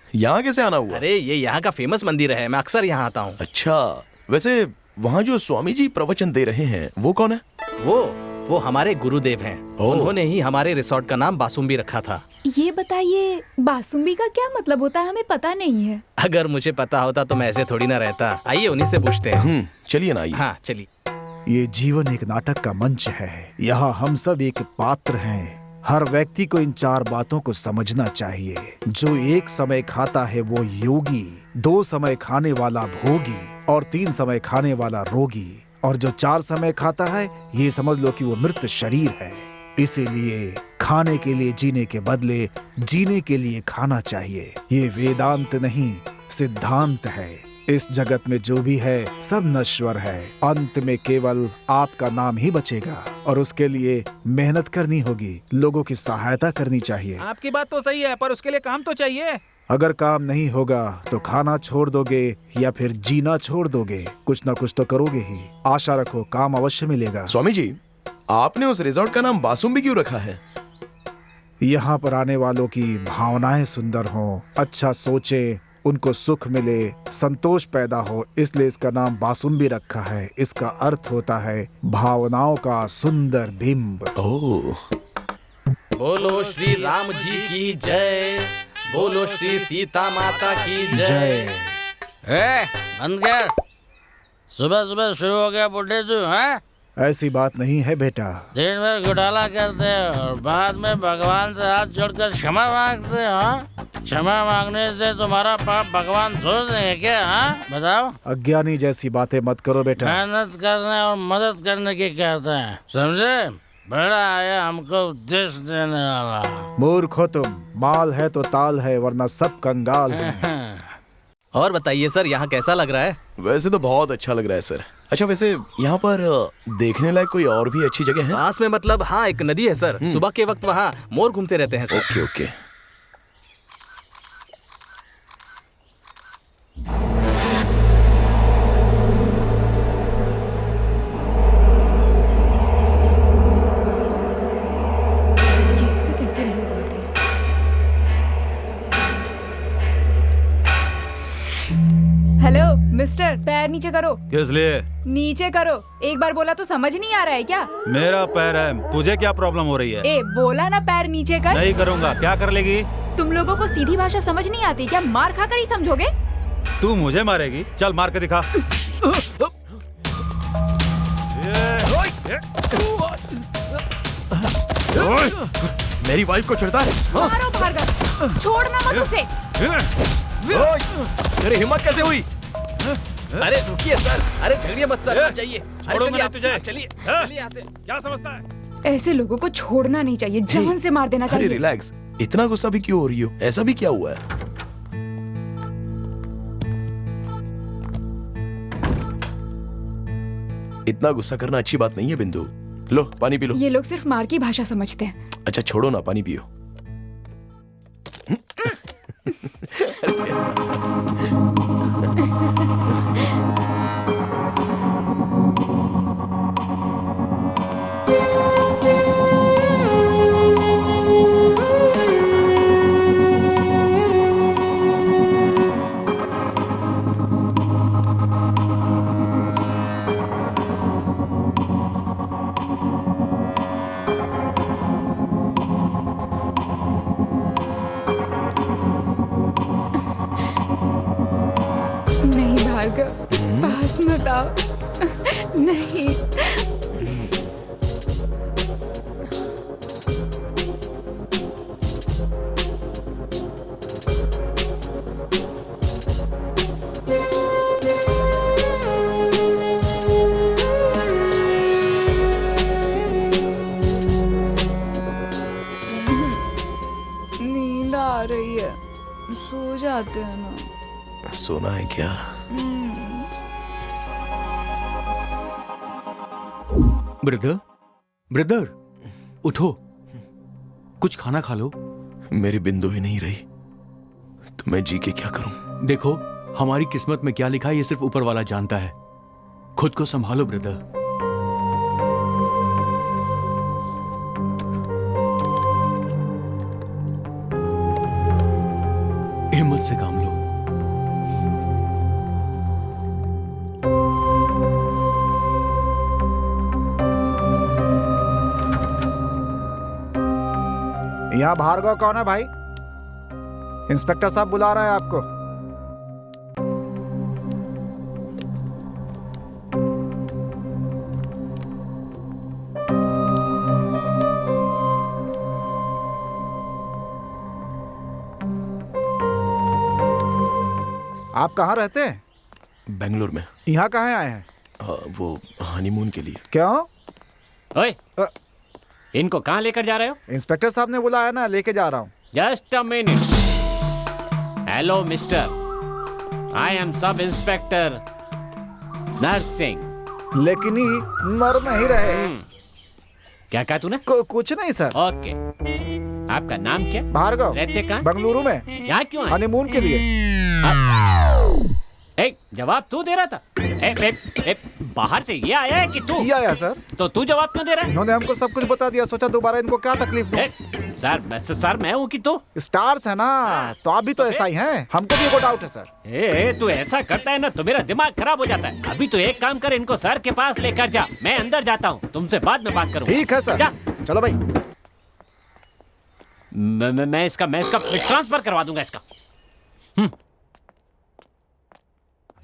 यहाँ कैसे आना हुआ? अरे ये यहाँ का फेमस मंदिर है, मैं अक्सर यहाँ आता हूँ। अच्छा, वैसे वहाँ जो स्वामी जी प्रवचन दे रहे हैं वो कौन है? वो हमारे गुरुदेव हैं। उन्होंने ही हमारे रिसोर्ट का नाम बासुम्बी रखा था। ये बताइए, बासुम्बी का क्या मतलब होता है? हमें पता नहीं है। अगर मुझे पता होता तो मैं ऐसे थोड़ी ना रहता। आइए उन्हीं से पूछते हैं। चलिए ना, आइए। हाँ चलिए। ये जीवन एक नाटक का मंच है। यहाँ हम सब एक पात्र हैं। हर व्यक्ति को इन 4 बातों को समझना चाहिए। जो एक समय खाता है वो योगी, 2 समय खाने वाला भोगी और 3 समय खाने वाला रोगी, और जो 4 समय खाता है ये समझ लो कि वो मृत शरीर है। इसीलिए खाने के लिए जीने के बदले जीने के लिए खाना चाहिए। ये वेदांत नहीं, सिद्धांत है। इस जगत में जो भी है सब नश्वर है। अंत में केवल आपका नाम ही बचेगा और उसके लिए मेहनत करनी होगी, लोगों की सहायता करनी चाहिए। आपकी बात तो सही है, पर उसके लिए काम तो चाहिए। अगर काम नहीं होगा तो खाना छोड़ दोगे या फिर जीना छोड़ दोगे। कुछ ना कुछ तो करोगे ही। आशा रखो काम अवश्य मिलेगा। स्वामी जी, आपने उस रिजॉर्ट का नाम बासुम्बी क्यों रखा है? यहाँ पर आने वालों की भावनाएं सुंदर हों, अच्छा सोचे, उनको सुख मिले, संतोष पैदा हो, इसलिए इसका नाम बासुम्बी रखा है। इसका अर्थ होता है भावनाओं का सुंदर बिंब। ओह, बोलो श्री राम जी की जय, बोलो श्री सीता माता की जय। बंद कर, सुबह सुबह शुरू हो गया बुढ़े जो है। ऐसी बात नहीं है बेटा। दिन भर घोटाला करते हो और बाद में भगवान से हाथ जोड़कर क्षमा मांगते हो। क्षमा मांगने से तुम्हारा पाप भगवान धो देंगे क्या? हाँ बताओ। अज्ञानी जैसी बातें मत करो बेटा। मेहनत करने और मदद करने की कहते हैं, समझे? बड़ा आया हमको उपदेश देने वाला। मूर्ख हो तुम। माल है तो ताल है, वरना सब कंगाल हैं। और बताइए सर, यहाँ कैसा लग रहा है? वैसे तो बहुत अच्छा लग रहा है सर। अच्छा, वैसे यहाँ पर देखने लायक कोई और भी अच्छी जगह है? पास में मतलब हाँ, एक नदी है सर। सुबह के वक्त वहाँ मोर घूमते रहते हैं सर। Okay okay. कैसे कैसे लोग होते हैं। हेलो मिस्टर, पैर नीचे करो। किस लिए? नीचे करो। एक बार बोला तो समझ नहीं आ रहा है क्या? मेरा पैर है, तुझे क्या प्रॉब्लम हो रही है? ए बोला ना पैर नीचे कर। नहीं करूँगा। क्या कर लेगी? तुम लोगों को सीधी भाषा समझ नहीं आती क्या? मार खाकर ही समझोगे? तू मुझे मारेगी? चल मार के दिखा। मेरी वाइफ को चिढ़ता है? मारो भार्गव, छोड़ना मत उसे। तेरी हिम्मत कैसे हुई? अरे रुकिए सर, अरे झगड़िए मत सर, आप जाइए। अरे छोड़ूंगा चलिए नहीं तुझे। चलिए चलिए यहाँ से। क्या समझता है? ऐसे लोगों को छोड़ना नहीं चाहिए, जान से मार देना अरे चाहिए। रिलैक्स, इतना गुस्सा भी क्यों हो रही हो? ऐसा भी क्या हुआ है? इतना गुस्सा करना अच्छी बात नहीं है बिंदु। लो पानी पी लो। ये लोग सिर्फ मार की भाषा समझते हैं। अच्छा छोड़ो ना, पानी पियो। भार्गव पास मत आओ। नहीं। नींद आ रही है, सो जाते हैं ना। सोना है क्या? ब्रदर, ब्रदर, उठो, कुछ खाना खा लो। मेरी बिंदु ही नहीं रही तो मैं जी के क्या करूं? देखो, हमारी किस्मत में क्या लिखा है ये सिर्फ ऊपर वाला जानता है। खुद को संभालो ब्रदर। हिम्मत से काम लो। यहाँ भार्गव कौन है भाई? इंस्पेक्टर साहब बुला रहे हैं आपको। आप कहाँ रहते हैं? बेंगलोर में। यहाँ कहाँ आए हैं? वो हनीमून के लिए। क्यों? ओए, इनको कहाँ लेकर जा रहे हो? इंस्पेक्टर साहब ने बुलाया ना, लेके जा रहा हूँ। Just a minute. Hello mister, I am sub inspector nursing. लेकिन ही मर नहीं रहे। क्या कहा तूने? कुछ नहीं सर। ओके, आपका नाम क्या? भार्गव। रहते कहाँ? बेंगलुरु में। यहाँ क्यों आए? हनीमून के लिए। एक जवाब तू दे रहा था। बाहर से ये आया है कि तू? ये आया सर। तो तू जवाब क्यों दे रहा है? इन्होंने हमको सब कुछ बता दिया, सोचा दोबारा इनको क्या तकलीफ दूं। सर मैं हूँ कि तू? स्टार्स है ना, तो आप भी तो ऐसा ही हैं। हमको भी एक डाउट है सर। तू ऐसा करता है ना तो मेरा दिमाग खराब हो जाता है। अभी तो एक काम कर, इनको सर के पास लेकर जा, मैं अंदर जाता हूँ, तुमसे बाद में बात करूँगा। ठीक है सर। चलो भाई। मैं इसका ट्रांसफर करवा दूंगा इसका।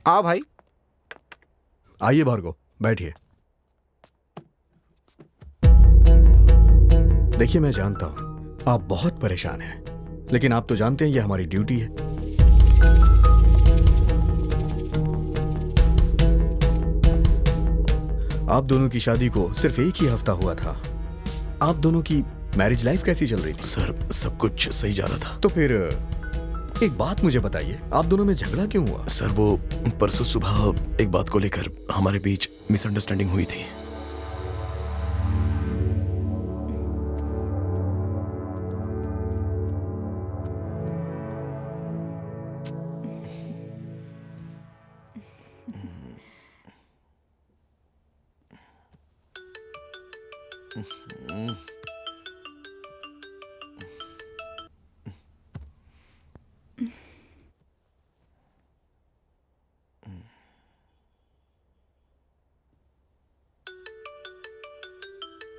आओ भाई। आइए भार्गव, बैठिए। देखिए, मैं जानता हूं आप बहुत परेशान हैं, लेकिन आप तो जानते हैं ये हमारी ड्यूटी है। आप दोनों की शादी को सिर्फ एक ही हफ्ता हुआ था। आप दोनों की मैरिज लाइफ कैसी चल रही थी? सर, सब कुछ सही जा रहा था। तो फिर एक बात मुझे बताइए, आप दोनों में झगड़ा क्यों हुआ? सर, वो परसों सुबह एक बात को लेकर हमारे बीच मिसअंडरस्टैंडिंग हुई थी।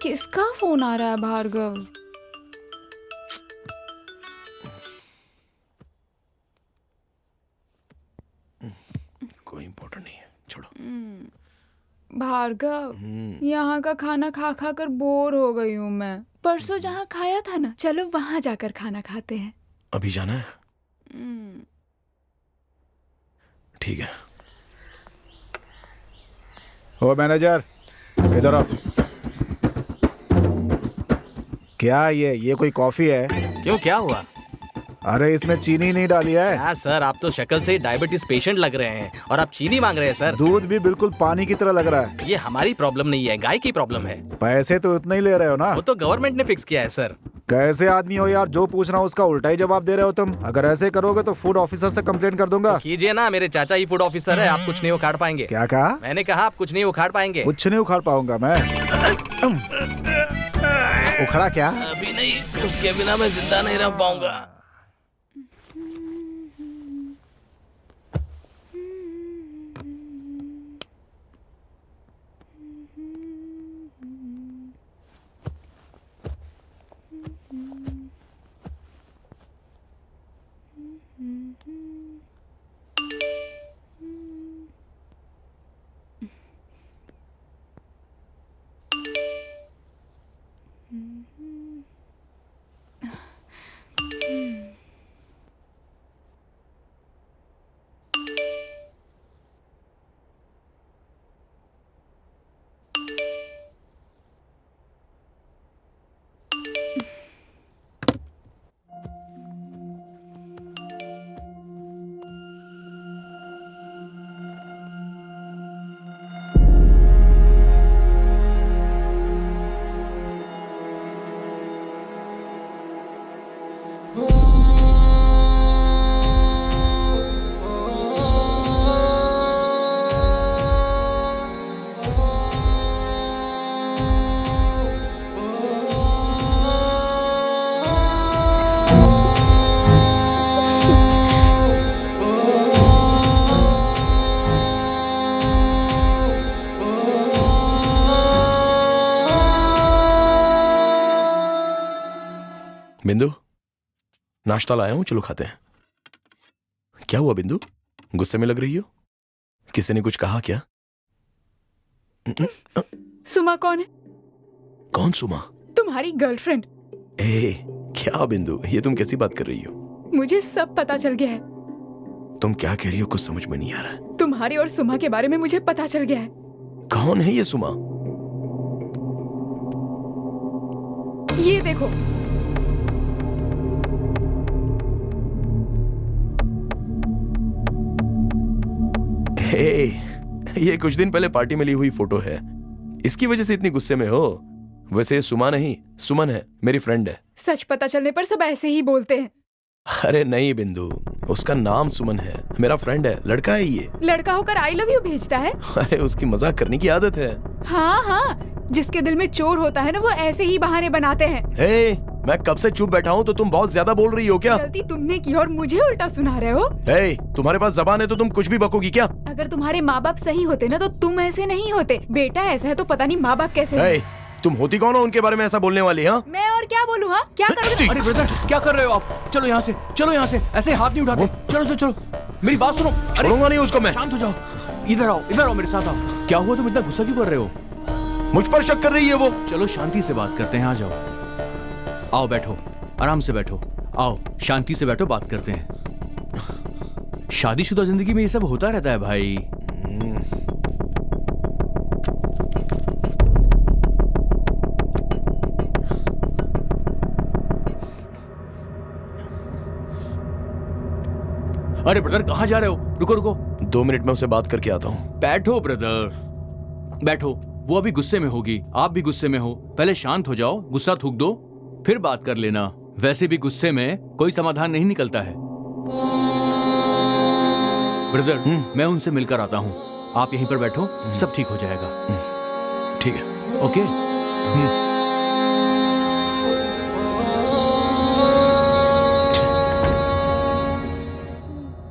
किसका फोन आ रहा है भार्गव? कोई इम्पोर्टेंट नहीं है, छोड़ो। भार्गव, यहाँ का खाना खा खा कर बोर हो गई हूँ मैं। परसों जहाँ खाया था ना, चलो वहाँ जाकर खाना खाते हैं। अभी जाना है? ठीक है। ओ मैनेजर, इधर आओ। क्या ये कोई कॉफी है? क्यों, क्या हुआ? अरे इसमें चीनी नहीं डाली है। हाँ सर, आप तो शक्ल से ही डायबिटीज पेशेंट लग रहे हैं और आप चीनी मांग रहे हैं सर। दूध भी बिल्कुल पानी की तरह लग रहा है। ये हमारी प्रॉब्लम नहीं है, गाय की प्रॉब्लम है। पैसे तो उतने ही ले रहे हो ना? वो तो गवर्नमेंट ने फिक्स किया है सर। कैसे आदमी हो यार, जो पूछ रहा हूँ उसका उल्टा ही जवाब दे रहे हो तुम। अगर ऐसे करोगे तो फूड ऑफिसर से कंप्लेंट कर दूंगा। तो कीजिए ना, मेरे चाचा ही फूड ऑफिसर है, आप कुछ नहीं उखाड़ पाएंगे। क्या कहा? मैंने कहा आप कुछ नहीं उखाड़ पाएंगे। कुछ नहीं उखाड़ पाऊंगा मैं। उखड़ा क्या? अभी नहीं, उसके बिना मैं जिंदा नहीं रह पाऊंगा। बिंदु, नाश्ता लाया हूं, चलो खाते हैं। क्या हुआ बिंदु, गुस्से में लग रही हो? किसी ने कुछ कहा क्या? सुमा कौन है? कौन सुमा? तुम्हारी गर्लफ्रेंड। ए, क्या बिंदु, ये तुम कैसी बात कर रही हो? मुझे सब पता चल गया है। तुम क्या कह रही हो, कुछ समझ में नहीं आ रहा है। तुम्हारे और सुमा के बारे में मुझे पता चल गया है। कौन है ये सुमा? ये देखो। हे, ये कुछ दिन पहले पार्टी में ली हुई फोटो है, इसकी वजह से इतनी गुस्से में हो? वैसे ये सुमा नहीं, सुमन है, मेरी फ्रेंड है। सच पता चलने पर सब ऐसे ही बोलते हैं। अरे नहीं बिंदु, उसका नाम सुमन है, मेरा फ्रेंड है, लड़का है ये। लड़का होकर आई लव यू भेजता है? अरे उसकी मजाक करने की आदत है। हाँ हाँ, जिसके दिल में चोर होता है ना, वो ऐसे ही बहाने बनाते हैं। हे, मैं कब से चुप बैठा हूँ, तो तुम बहुत ज्यादा बोल रही हो क्या? गलती तुमने की और मुझे उल्टा सुना रहे हो। हे, तुम्हारे पास जबान है तो तुम कुछ भी बकोगी क्या? अगर तुम्हारे माँ बाप सही होते ना तो तुम ऐसे नहीं होते। बेटा ऐसा है तो पता नहीं माँ बाप कैसे हे, तुम होती कौन हो उनके बारे में ऐसा बोलने वाली? हाँ, मैं और क्या बोलूँ? हाँ, क्या करोगे? अरे ब्रदर, क्या कर रहे हो आप? चलो यहाँ से, चलो यहाँ से, ऐसे हाथ नहीं उठाते। चलो चलो चलो, मेरी बात सुनो। छोड़ूंगा नहीं उसको मैं। शांत हो जाओ, इधर आओ मेरे साथ आओ। क्या हुआ, तुम इतना गुस्सा क्यों कर रहे हो? मुझ पर शक कर रही है वो। चलो शांति से बात करते हैं, आ जाओ। आओ बैठो, आराम से बैठो। आओ शांति से बैठो, बात करते हैं। शादीशुदा जिंदगी में ये सब होता रहता है भाई। अरे ब्रदर, कहाँ जा रहे हो? रुको रुको, 2 मिनट में उसे बात करके आता हूँ। बैठो ब्रदर, बैठो। वो अभी गुस्से में होगी, आप भी गुस्से में हो। पहले शांत हो जाओ, गुस्सा थूक दो, फिर बात कर लेना। वैसे भी गुस्से में कोई समाधान नहीं निकलता है। ब्रदर, मैं उनसे मिलकर आता हूँ, आप यहीं पर बैठो, सब ठीक हो जाएगा। ठीक है, ओके।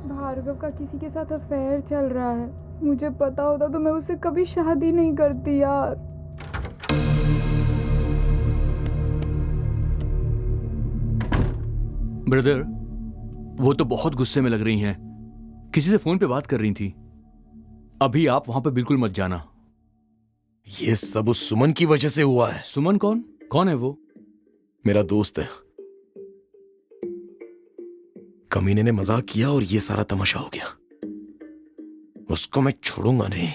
भार्गव का किसी के साथ अफेयर चल रहा है। मुझे पता होता तो मैं उससे कभी शादी नहीं करती यार। ब्रदर, वो तो बहुत गुस्से में लग रही हैं, किसी से फोन पे बात कर रही थी। अभी आप वहां पे बिल्कुल मत जाना। ये सब उस सुमन की वजह से हुआ है। सुमन कौन? कौन है वो? मेरा दोस्त है। कमीने ने मजाक किया और ये सारा तमाशा हो गया। उसको मैं छोड़ूंगा नहीं।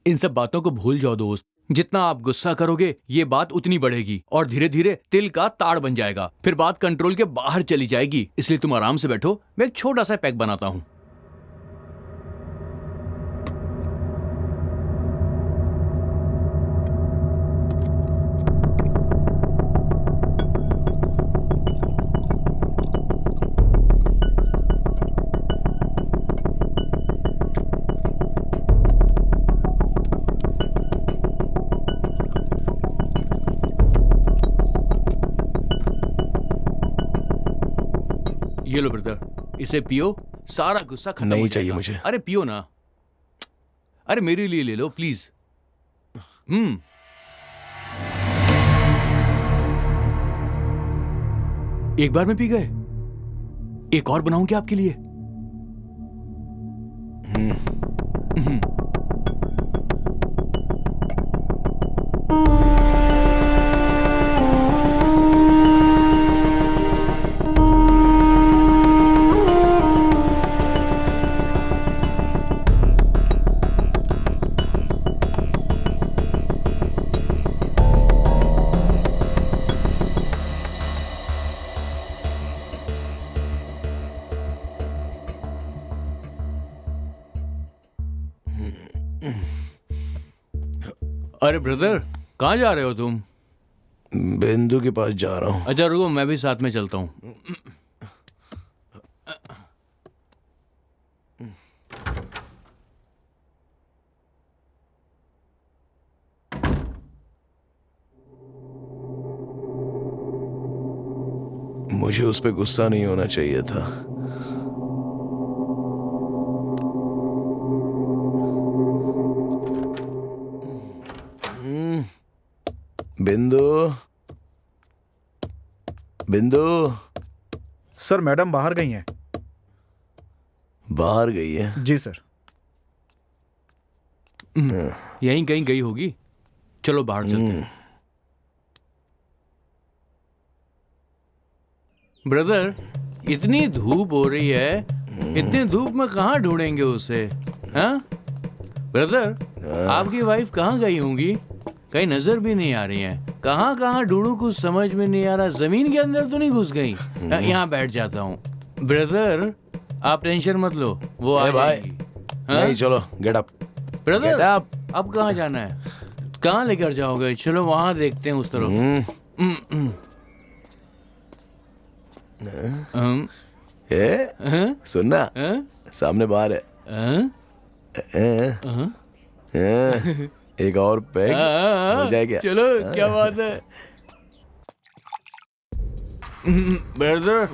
इन सब बातों को भूल जाओ दोस्त। जितना आप गुस्सा करोगे ये बात उतनी बढ़ेगी और धीरे धीरे तिल का ताड़ बन जाएगा, फिर बात कंट्रोल के बाहर चली जाएगी। इसलिए तुम आराम से बैठो, मैं एक छोटा सा पैक बनाता हूं। ये लो ब्रदर, इसे पियो, सारा गुस्सा खत्म हो नहीं जाएगा। चाहिए मुझे। अरे पियो ना। अरे मेरे लिए ले लो प्लीज। एक बार में पी गए? एक और बनाऊं क्या आपके लिए? अरे ब्रदर, कहाँ जा रहे हो तुम? बिंदु के पास जा रहा हूँ। अच्छा रुको, मैं भी साथ में चलता हूँ। मुझे उस पर गुस्सा नहीं होना चाहिए था। बिंदु, बिंदु सर मैडम बाहर गई हैं। बाहर गई है? जी सर। यहीं कहीं गई होगी, चलो बाहर चलते हैं। ब्रदर, इतनी धूप हो रही है, इतनी धूप में कहाँ ढूंढेंगे उसे? हाँ ब्रदर, आपकी वाइफ कहाँ गई होंगी? कहीं नजर भी नहीं आ रही है। कहाँ कहाँ ढूंढूं, कुछ समझ में नहीं आ रहा। जमीन के अंदर तो नहीं घुस गई? यहाँ बैठ जाता हूँ। ब्रदर आप टेंशन मत लो, वो आ जाएगी। नहीं, चलो गेट अप। ब्रदर अब कहाँ जाना है? कहाँ लेकर जाओगे? चलो वहां देखते हैं उस तरफ। सुनना, सामने बार है। एक और पैग हो जाए क्या? चलो क्या बात है। ब्रदर,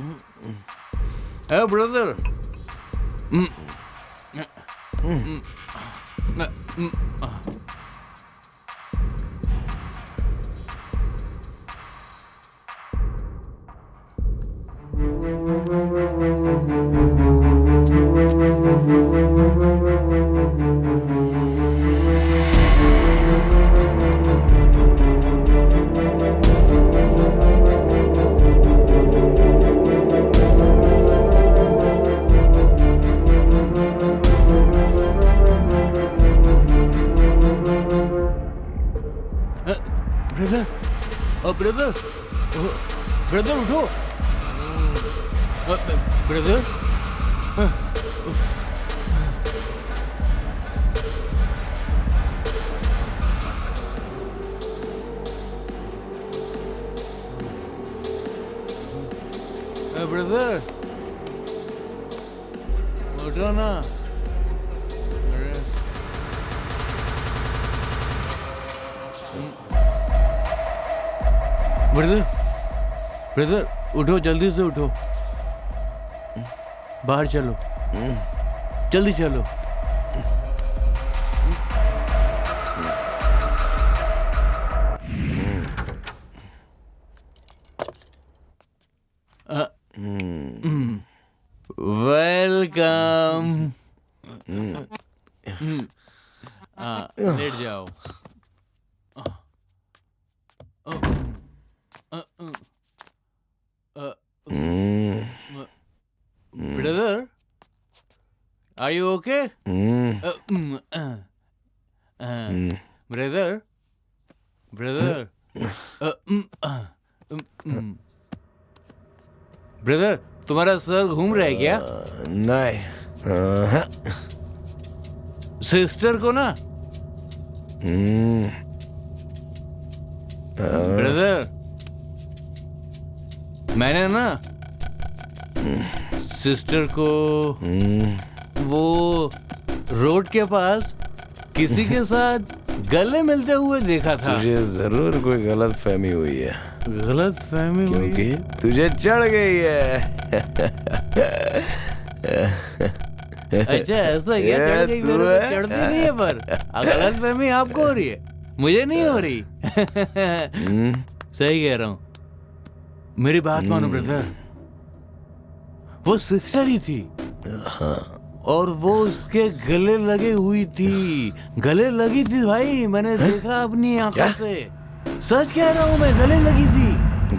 ब्रदर, ब्रदर, ब्रदर उठो। ब्रदर, ब्रदर उठो ना। ब्रदर, ब्रदर उठो, जल्दी से उठो, बाहर चलो, जल्दी चलो। वेलकम। लेट जाओ। Brother, are you okay? Brother, brother, brother तुम्हारा सर घूम रहा है क्या? नहीं। सिस्टर को ना। ब्रदर, मैंने ना सिस्टर को वो रोड के पास किसी के साथ गले मिलते हुए देखा था। तुझे जरूर कोई गलत फहमी हुई है। गलत फहमी हुई? क्योंकि तुझे चढ़ गई है। अच्छा ऐसा क्या? चढ़ गई? मेरे को चढ़ती नहीं है, पर गलत फहमी आपको हो रही है, मुझे नहीं हो रही। सही कह रहा हूँ। मेरी बात मानो ब्रदर, वो सिस्टर ही थी और वो उसके गले लगे हुई थी। गले लगी थी भाई, मैंने देखा अपनी आंखों से। सच कह रहा हूँ मैं, गले लगी थी।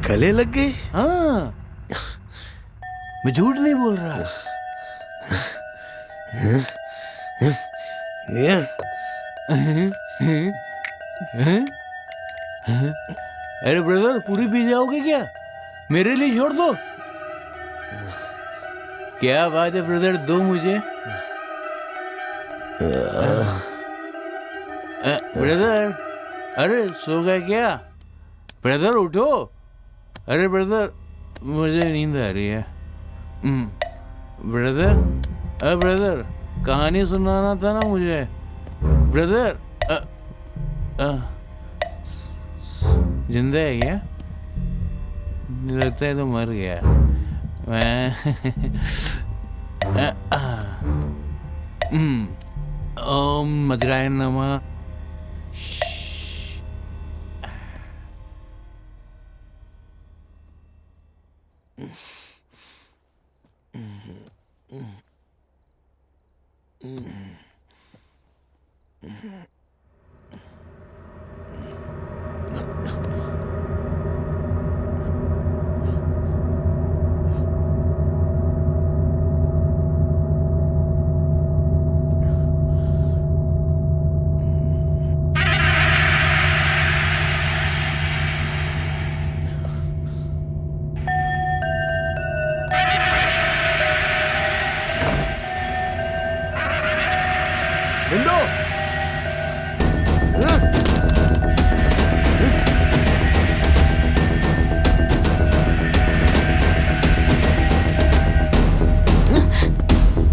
गले लग गई? हाँ, मैं झूठ नहीं बोल रहा। अरे ब्रदर, पूरी पी जाओगे क्या? मेरे लिए छोड़ दो। क्या बात है ब्रदर, दो मुझे। ब्रदर, अरे सो गए क्या? ब्रदर उठो। अरे ब्रदर, मुझे नींद आ रही है। ब्रदर, अरे ब्रदर, कहानी सुनाना था ना मुझे। ब्रदर, जिंदा है क्या? लगता है तो मर गया। ओम मद्राय नमः। बिंदु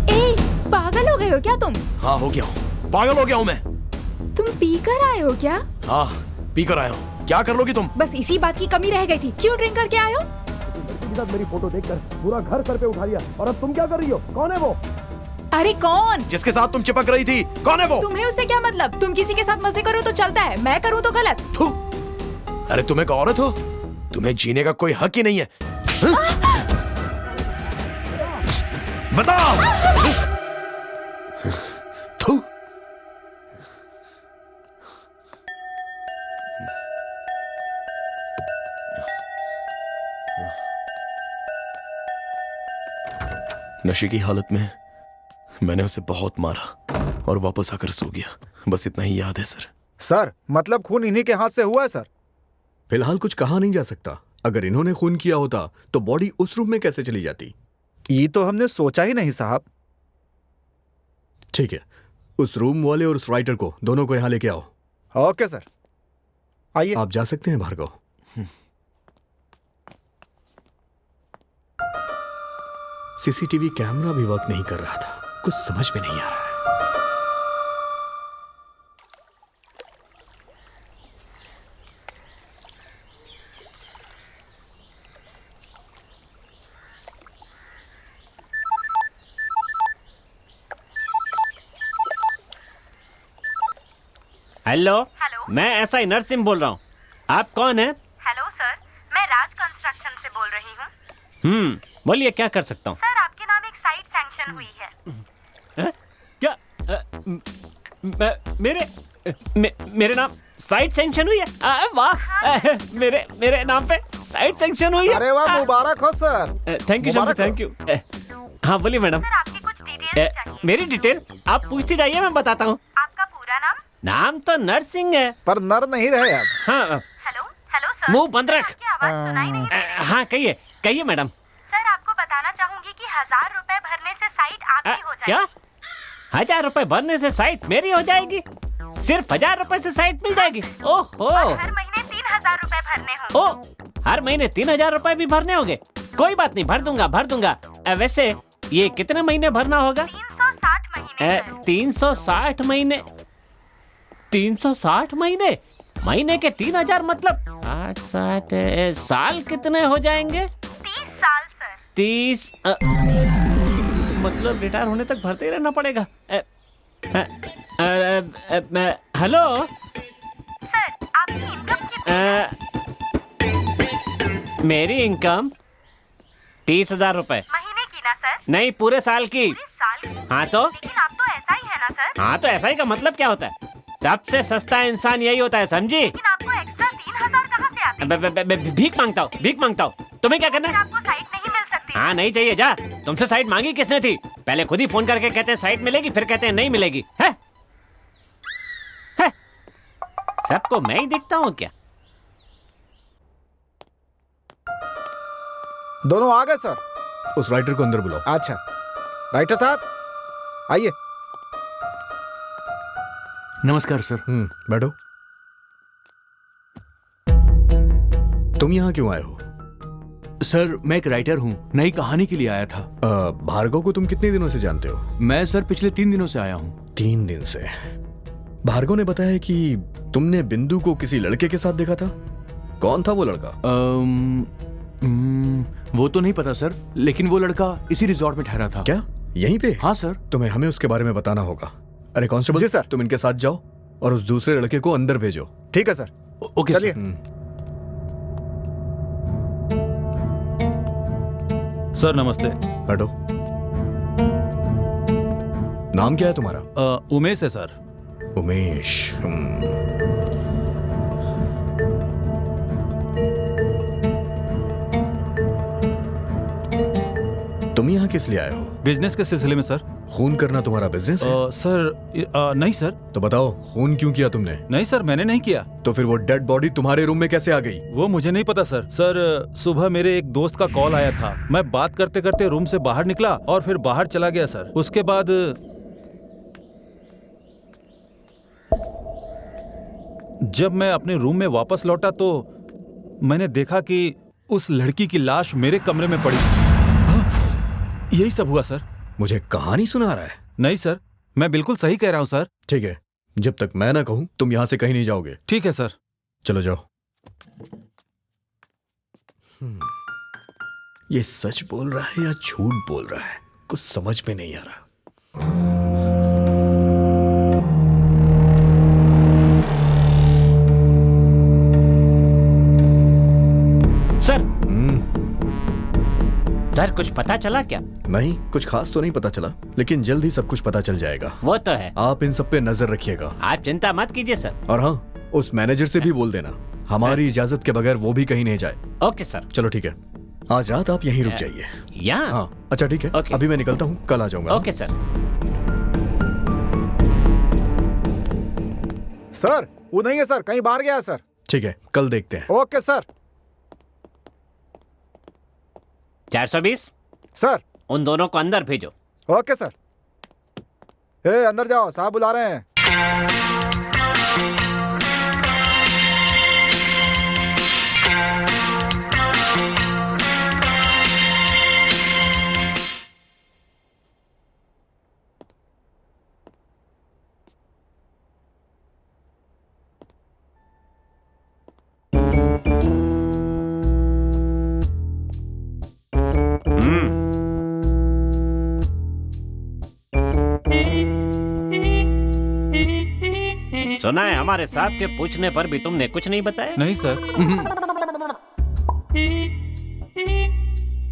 ए, पागल हो गए हो क्या तुम? हाँ हो गया हूँ, पागल हो गया हूँ मैं। तुम पीकर आए हो क्या? हाँ पी कर आया हूँ। क्या कर लोगी तुम? बस इसी बात की कमी रह गई थी। क्यों ड्रिंक करके आए हो? मेरी फोटो देखकर पूरा घर सर पे उठा लिया, और अब तुम क्या कर रही हो? कौन है वो? अरे कौन? जिसके साथ तुम चिपक रही थी, कौन है वो? तुम्हें उससे क्या मतलब? तुम किसी के साथ मजे करो तो चलता है, मैं करूँ तो गलत। थू। अरे तुम एक औरत हो, तुम्हें जीने का कोई हक ही नहीं है। बता। थू। नशे की हालत में मैंने उसे बहुत मारा और वापस आकर सो गया। बस इतना ही याद है सर। सर मतलब खून इन्हीं के हाथ से हुआ है सर। फिलहाल कुछ कहा नहीं जा सकता। अगर इन्होंने खून किया होता तो बॉडी उस रूम में कैसे चली जाती? ये तो हमने सोचा ही नहीं साहब। ठीक है, उस रूम वाले और उस राइटर को दोनों को यहाँ लेके आओ। ओके सर, आइए। आप जा सकते हैं भार्गव। सीसीटीवी कैमरा भी वर्क नहीं कर रहा था, कुछ समझ में नहीं आ रहा है। हेलो, मैं SI नरसिंह बोल रहा हूँ। आप कौन है? हेलो सर, मैं राज कंस्ट्रक्शन से बोल रही हूँ। बोलिए क्या कर सकता हूँ? सर आपके नाम एक साइट सैंक्शन हुई है। क्या मेरे नाम साइट सैंक्शन हुई है? वाह, मेरे नाम पे साइट सैंक्शन हुई है। अरे वाह, मुबारक हो sir. Thank you, thank you. हाँ बोलिए मैडम। सर आपकी कुछ डिटेल्स चाहिए। मेरी डिटेल आप पूछती जाइए, मैं बताता हूँ। आपका पूरा नाम? नाम तो नरसिंह है, पर नर नहीं रहे आप। हाँ। हेलो हेलो सर, मुंह बंद रख। आपकी आवाज सुनाई नहीं दे रही। हाँ कहिए कहिए मैडम। सर आपको बताना चाहूंगी कि 1000 रुपए भरने से साइट आपकी हो जाएगी। क्या 1000 रुपए भरने से साइट मेरी हो जाएगी? सिर्फ 1000 रुपए से साइट मिल जाएगी? ओहो। हर महीने 3000 रुपए भरने होंगे। ओ, हर महीने 3000 रुपए भी भरने होंगे? कोई बात नहीं, भर दूंगा। वैसे ये कितने महीने भरना होगा? 360 महीने। 360 महीने? 360 महीने? महीने के 3000 मतलब 60 साल कितने हो जाएंगे? 30 साल सर। 30 मतलब रिटायर होने तक भरते ही रहना पड़ेगा। हेलो सर, आपकी इनकम कितनी है? मेरी इनकम 30,000 रुपए। महीने की ना सर? नहीं, पूरे साल की। पूरे साल की? हाँ तो? लेकिन आप तो ऐसा ही है ना सर? हाँ तो ऐसा ही का मतलब क्या होता है? सबसे सस्ता इंसान यही होता है, समझी? लेकिन आपको एक्स्ट्रा 3000 कहाँ से आते? भीख मांगता हूँ। तुम्हें क्या करना है? आपको साइट नहीं मिल सकती। हाँ नहीं चाहिए, जा। तुमसे साइट मांगी किसने थी? पहले खुद ही फोन करके कहते हैं साइट मिलेगी, फिर कहते हैं नहीं मिलेगी। है? सबको मैं ही दिखता हूँ क्या? दोनों आ गए सर। उस राइटर को अंदर बुलाओ। अच्छा, राइटर साहब आइए। नमस्कार सर। बैठो। तुम यहाँ क्यों आए हो? सर मैं एक राइटर हूँ, नई कहानी के लिए आया था। भार्गव को तुम कितने दिनों से जानते हो? मैं सर पिछले 3 दिनों से आया हूँ। 3 दिन से? भार्गव ने बताया कि तुमने बिंदु को किसी लड़के के साथ देखा था। कौन था वो लड़का? वो तो नहीं पता सर, लेकिन वो लड़का इसी रिजॉर्ट में ठहरा था। क्या यहीं पे? हाँ सर। तुम्हें हमें उसके बारे में बताना होगा। अरे कांस्टेबल जी सर। तुम इनके साथ जाओ और उस दूसरे लड़के को अंदर भेजो। ठीक है सर। ओके चलिए। सर नमस्ते। बैठो। नाम क्या है तुम्हारा? उमेश है सर। उमेश। तुम यहाँ किस लिए आए हो? बिजनेस के सिलसिले में सर। खून करना तुम्हारा बिजनेस है? सर नहीं सर। तो बताओ खून क्यों किया तुमने? नहीं सर, मैंने नहीं किया। तो फिर वो डेड बॉडी तुम्हारे रूम में कैसे आ गई? वो मुझे नहीं पता सर। सर सुबह मेरे एक दोस्त का कॉल आया था, मैं बात करते करते रूम से बाहर निकला और फिर बाहर चला गया सर। उसके बाद जब मैं अपने रूम में वापस लौटा तो मैंने देखा कि उस लड़की की लाश मेरे कमरे में पड़ी। यही सब हुआ सर। मुझे कहानी सुना रहा है? नहीं सर, मैं बिल्कुल सही कह रहा हूँ सर। ठीक है, जब तक मैं ना कहूँ तुम यहाँ से कहीं नहीं जाओगे। ठीक है सर। चलो जाओ। ये सच बोल रहा है या झूठ बोल रहा है, कुछ समझ में नहीं आ रहा। सर सर, कुछ पता चला क्या? नहीं, कुछ खास तो नहीं पता चला, लेकिन जल्द ही सब कुछ पता चल जाएगा। वो तो है। आप इन सब पे नजर रखिएगा। आप चिंता मत कीजिए सर। और हाँ, उस मैनेजर से भी बोल देना हमारी इजाजत के बगैर वो भी कहीं नहीं जाए। Okay sir. चलो ठीक है, आज रात आप यहीं रुक जाइए। यहाँ? हाँ अच्छा ठीक है, अभी मैं निकलता हूँ, कल आ जाऊंगा। Okay sir. सर वो नहीं है सर, कहीं बाहर गया है सर। ठीक है, कल देखते हैं। Okay sir. 420 सर, उन दोनों को अंदर भेजो। Okay sir. ए अंदर जाओ, साहब बुला रहे हैं। सुना है हमारे साहब के पूछने पर भी तुमने कुछ नहीं बताया? नहीं सर।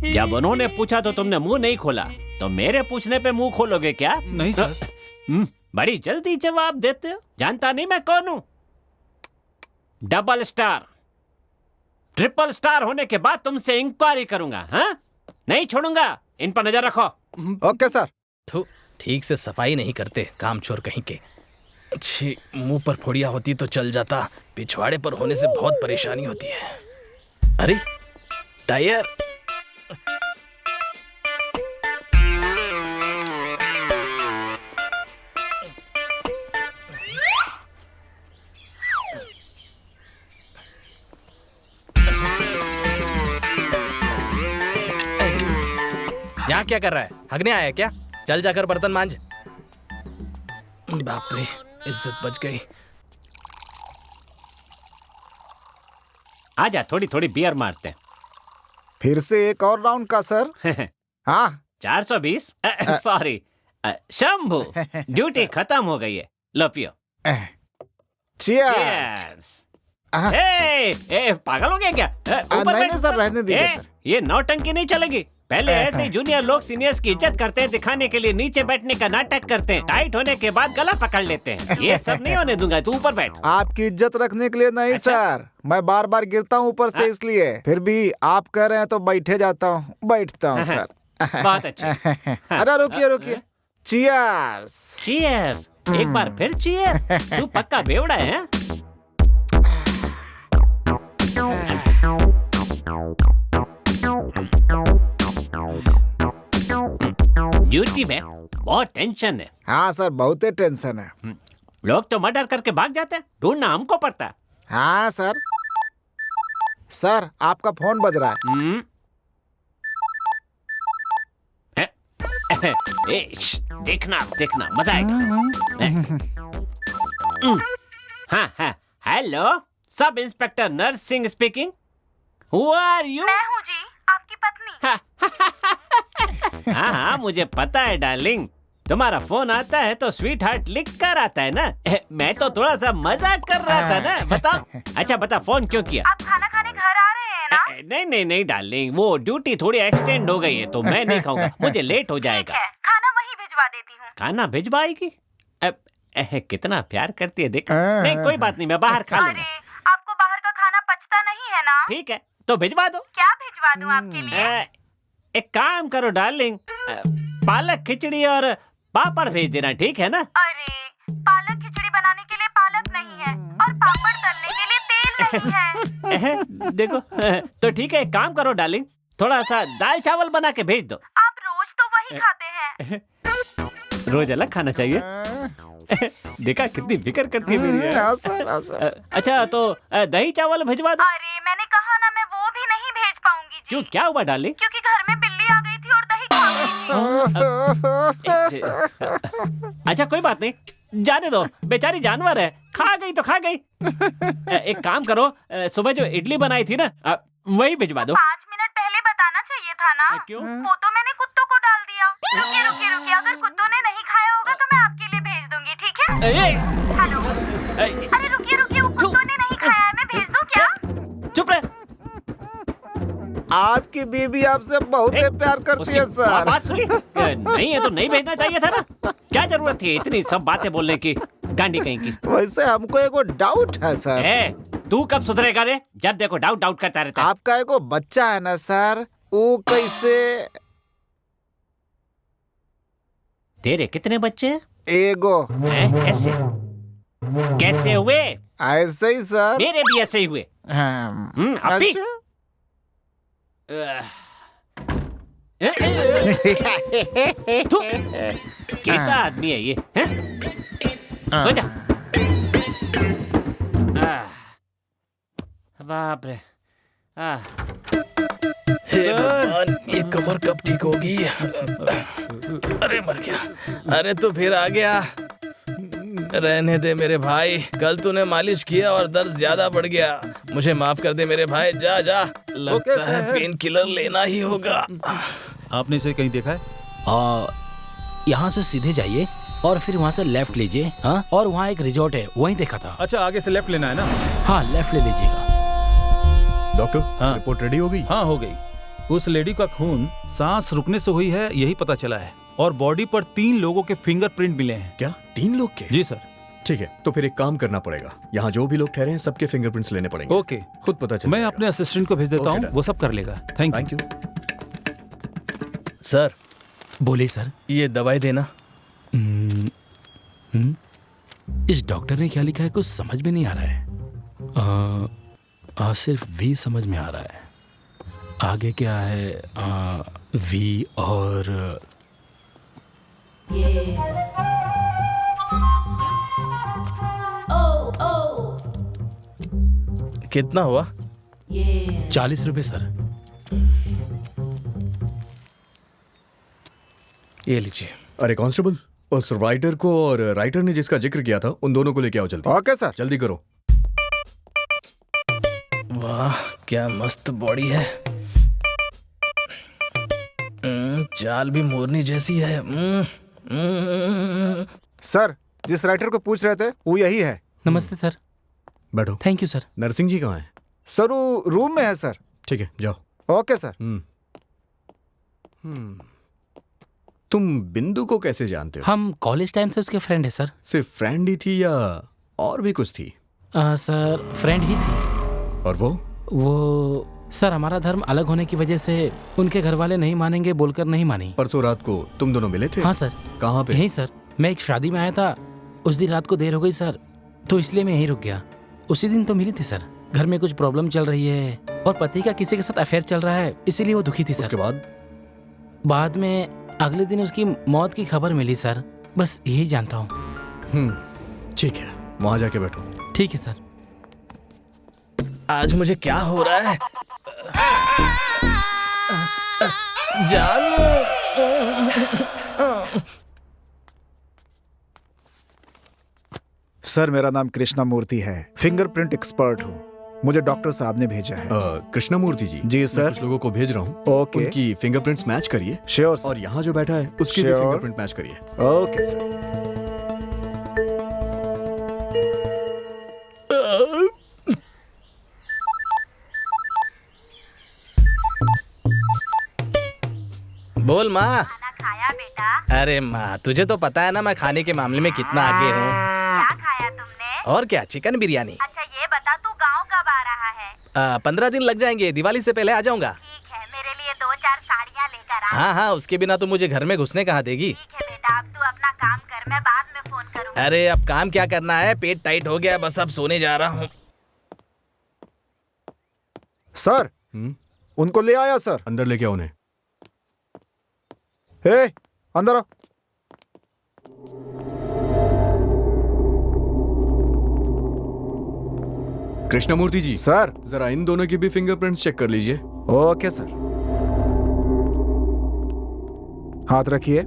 जब उन्होंने पूछा तो तुमने मुंह नहीं खोला, तो मेरे पूछने पे मुंह खोलोगे क्या? नहीं सर। बड़ी जल्दी जवाब देते हो। जानता नहीं मैं कौन हूं? डबल स्टार, ट्रिपल स्टार होने के बाद तुमसे इंक्वायरी करूंगा। हाँ, नहीं छोड़ूंगा। इन पर नजर रखो। Okay sir. ठीक से सफाई नहीं करते, कामचोर कहीं के। छी, मुंह पर फोड़िया होती तो चल जाता, पिछवाड़े पर होने से बहुत परेशानी होती है। अरे टायर। यहाँ क्या कर रहा है? हगने आया क्या? चल जाकर बर्तन मांज। बाप रे, इज्जत बच गई। आजा, थोड़ी थोड़ी बियर मारते हैं। फिर से एक और राउंड का सर। हाँ 420 सॉरी शंभू, ड्यूटी खत्म हो गई है। लो पियो। चीयर्स। पागल हो गया क्या? नहीं सर, रहने दीजिए सर। ये नौटंकी नहीं चलेगी। पहले ऐसे जूनियर लोग सीनियर्स की इज्जत करते हैं, दिखाने के लिए नीचे बैठने का नाटक करते हैं, टाइट होने के बाद गला पकड़ लेते हैं। ये सब नहीं होने दूंगा, तू ऊपर बैठ। आपकी इज्जत रखने के लिए नहीं। अच्छा? सर मैं बार बार गिरता हूँ ऊपर से, इसलिए। फिर भी आप कह रहे हैं तो बैठे जाता हूँ, बैठता हूँ सर। बहुत अच्छा। अरे रुकिए रुकिए। चीयर्स। चीयर्स। एक बार फिर चीयर। तू पक्का बेवड़ा है। ड्यूटी में बहुत टेंशन है। हाँ सर, बहुत ही टेंशन है। लोग तो मर्डर करके भाग जाते हैं, ढूंढना हमको पड़ता है। हाँ सर। सर आपका फोन बज रहा है। देखना देखना, मजा आएगा। हाँ हाँ, hello, sub inspector Narsingh speaking. Who are you? मैं हूँ जी, आपकी पत्नी। हाँ हाँ, मुझे पता है डार्लिंग। तुम्हारा फोन आता है तो स्वीट हार्ट लिख कर आता है ना। मैं तो थोड़ा सा मजाक कर रहा था ना। बताओ। अच्छा बता, फोन क्यों किया? आप खाना खाने घर आ रहे हैं ना? नहीं नहीं नहीं डार्लिंग, वो ड्यूटी थोड़ी एक्सटेंड हो गई है तो मैं नहीं खाऊंगा, मुझे लेट हो जाएगा। ठीक है, खाना वहीं भिजवा देती हूँ। खाना भिजवाएगी? कितना प्यार करती है देख। नहीं कोई बात नहीं, मैं बाहर खा लूंगा। आपको बाहर का खाना पचता नहीं है ना? ठीक है तो भिजवा दो। क्या भिजवा दूं आपके लिए? एक काम करो डार्लिंग, पालक खिचड़ी और पापड़ भेज देना, ठीक है ना? अरे पालक खिचड़ी बनाने के लिए पालक नहीं है और पापड़ तलने के लिए तेल नहीं है। देखो तो ठीक है, एक काम करो डार्लिंग, थोड़ा सा दाल चावल बना के भेज दो। आप रोज तो वही खाते हैं। रोज अलग खाना चाहिए। देखा कितनी फिक्र करती है मेरी। अच्छा तो दही चावल भिजवा दो। अरे मैंने कहा ना, मैं वो भी नहीं भेज पाऊंगी जी। क्यों, क्या हुआ डार्लिंग? क्योंकि घर में बिल्ली आ गई थी और दही खा गई थी। अच्छा कोई बात नहीं, जाने दो, बेचारी जानवर है, खा गई तो खा गई। एक काम करो, सुबह जो इडली बनाई थी ना, वही भिजवा दो। 5 मिनट पहले बताना चाहिए था ना। क्यों? वो तो मैंने कुत्तों को डाल दिया। रुकिए, अगर कुत्तों ने नहीं खाया होगा तो मैं आपके लिए भेज दूंगी, ठीक है? हेलो, अरे रुकिए, वो कुत्तों ने नहीं खाया है, मैं भेज दूं क्या? चुप रहे। आपकी बीबी आपसे बहुत प्यार करती है सर। बात सुनी? नहीं है तो नहीं भेजना चाहिए था ना, क्या जरूरत थी इतनी सब बातें बोलने की, गांडी कहीं की। वैसे हमको एगो डाउट है सर। तू कब सुधरेगा रे? जब देखो डाउट करता रहता है। आपका एगो बच्चा है ना सर, वो कैसे? तेरे कितने बच्चे हैं? एगो। कैसे हुए? ऐसे ही सर। मेरे भी ऐसे ही हुए। अभी कैसा आदमी है ये? सो जा। बाप रे। हे भगवान, ये कमर कब ठीक होगी? अरे मर गया। अरे तो फिर आ गया। रहने दे मेरे भाई, कल तूने मालिश किया और दर्द ज्यादा बढ़ गया। मुझे माफ कर दे मेरे भाई, जा जा। लगता है पेन किलर लेना ही होगा। आपने इसे कहीं देखा है? यहाँ से सीधे जाइए और फिर वहाँ से लेफ्ट लीजिए। हाँ, और वहाँ एक रिजॉर्ट है, वहीं देखा था। अच्छा आगे से लेफ्ट लेना है ना? हाँ लेफ्ट ले लीजिएगा। डॉक्टर, हाँ रिपोर्ट रेडी हो गई? हाँ हो गई। उस लेडी का खून सांस रुकने से हुई है, यही पता चला है, और बॉडी पर 3 लोगों के फिंगरप्रिंट मिले हैं। क्या 3 लोग के? जी सर। ठीक है, तो फिर एक काम करना पड़ेगा, यहाँ जो भी लोग ठहरे हैं सबके फिंगरप्रिंट्स लेने पड़ेगे। ओके, खुद पता चल। मैं अपने असिस्टेंट को भेज देता हूँ, वो सब कर लेगा। Thank you. सर बोलिए सर। ये दवाई देना। इस डॉक्टर ने क्या लिखा है कुछ समझ में नहीं आ रहा है। सिर्फ वी समझ में आ रहा है, आगे क्या है? वी और कितना हुआ? 40 रुपए सर। ये लीजिए। अरे कांस्टेबल, उस राइटर को और राइटर ने जिसका जिक्र किया था उन दोनों को लेके आओ जल्दी। Okay sir. जल्दी करो। वाह क्या मस्त बॉडी है। चाल भी मोरनी जैसी है। सर जिस राइटर को पूछ रहे थे वो यही है। नमस्ते सर। बैठो। Thank you sir. Narsingh ji कहाँ है? सर वो रूम में है सर। ठीक है जाओ। Okay sir. तुम बिंदु को कैसे जानते हो? हम कॉलेज टाइम से उसके फ्रेंड है सर। सिर्फ फ्रेंड ही थी या और भी कुछ थी? सर फ्रेंड ही थी। और वो सर हमारा धर्म अलग होने की वजह से उनके घर वाले नहीं मानेंगे बोलकर नहीं मानी। परसों रात को तुम दोनों मिले थे? हाँ सर। कहाँ पे? यहीं सर, मैं एक शादी में आया था, उस दिन रात को देर हो गई सर, तो इसलिए मैं यहीं रुक गया। उसी दिन तो मिली थी सर। घर में कुछ प्रॉब्लम चल रही है और पति का किसी के साथ अफेयर चल रहा है, इसीलिए वो दुखी थी सर। उसके बाद में अगले दिन उसकी मौत की खबर मिली सर, बस यही जानता हूँ। ठीक है, वहां जाके बैठो। ठीक है सर। आज मुझे क्या हो रहा है? जानू। सर मेरा नाम कृष्णा मूर्ति है, फिंगरप्रिंट एक्सपर्ट हूँ। मुझे डॉक्टर साहब ने भेजा है। कृष्णा मूर्ति जी? जी सर। कुछ लोगों को भेज रहा हूँ। ओके। उनकी फिंगरप्रिंट्स मैच करिए। श्योर। और यहाँ जो बैठा है उसकी भी फिंगरप्रिंट मैच करिए। Okay sir. बोल माँ। खाना खाया बेटा? अरे माँ, तुझे तो पता है ना मैं खाने के मामले में कितना आगे हूँ। क्या खाया तुमने? और क्या, चिकन बिरयानी। अच्छा ये बता तू गांव कब आ रहा है? 15 दिन लग जाएंगे, दिवाली से पहले आ जाऊंगा। ठीक है, मेरे लिए 2-4 साड़ियाँ लेकर आ। हाँ हाँ, उसके बिना तो मुझे घर में घुसने कहाँ देगी। ठीक है बेटा, अब तू अपना काम कर, मैं बाद में फोन करूँगा। अरे अब काम क्या करना है, पेट टाइट हो गया, बस अब सोने जा रहा हूँ। सर उनको ले आया सर। अंदर लेके आओ उन्हें। हे अंदर आओ। कृष्णमूर्ति जी, सर जरा इन दोनों की भी फिंगरप्रिंट्स चेक कर लीजिए। ओके सर, हाथ रखिए।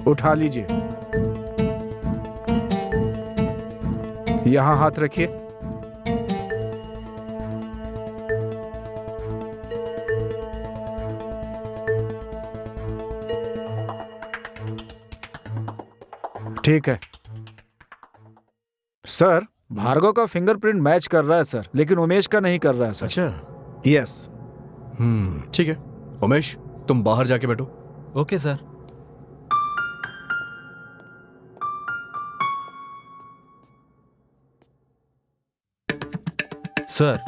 उठा लीजिए, यहां हाथ रखिए। ठीक है सर, भार्गव का फिंगरप्रिंट मैच कर रहा है सर, लेकिन उमेश का नहीं कर रहा है सर। अच्छा, यस। ठीक है उमेश, तुम बाहर जाके बैठो। Okay sir. सर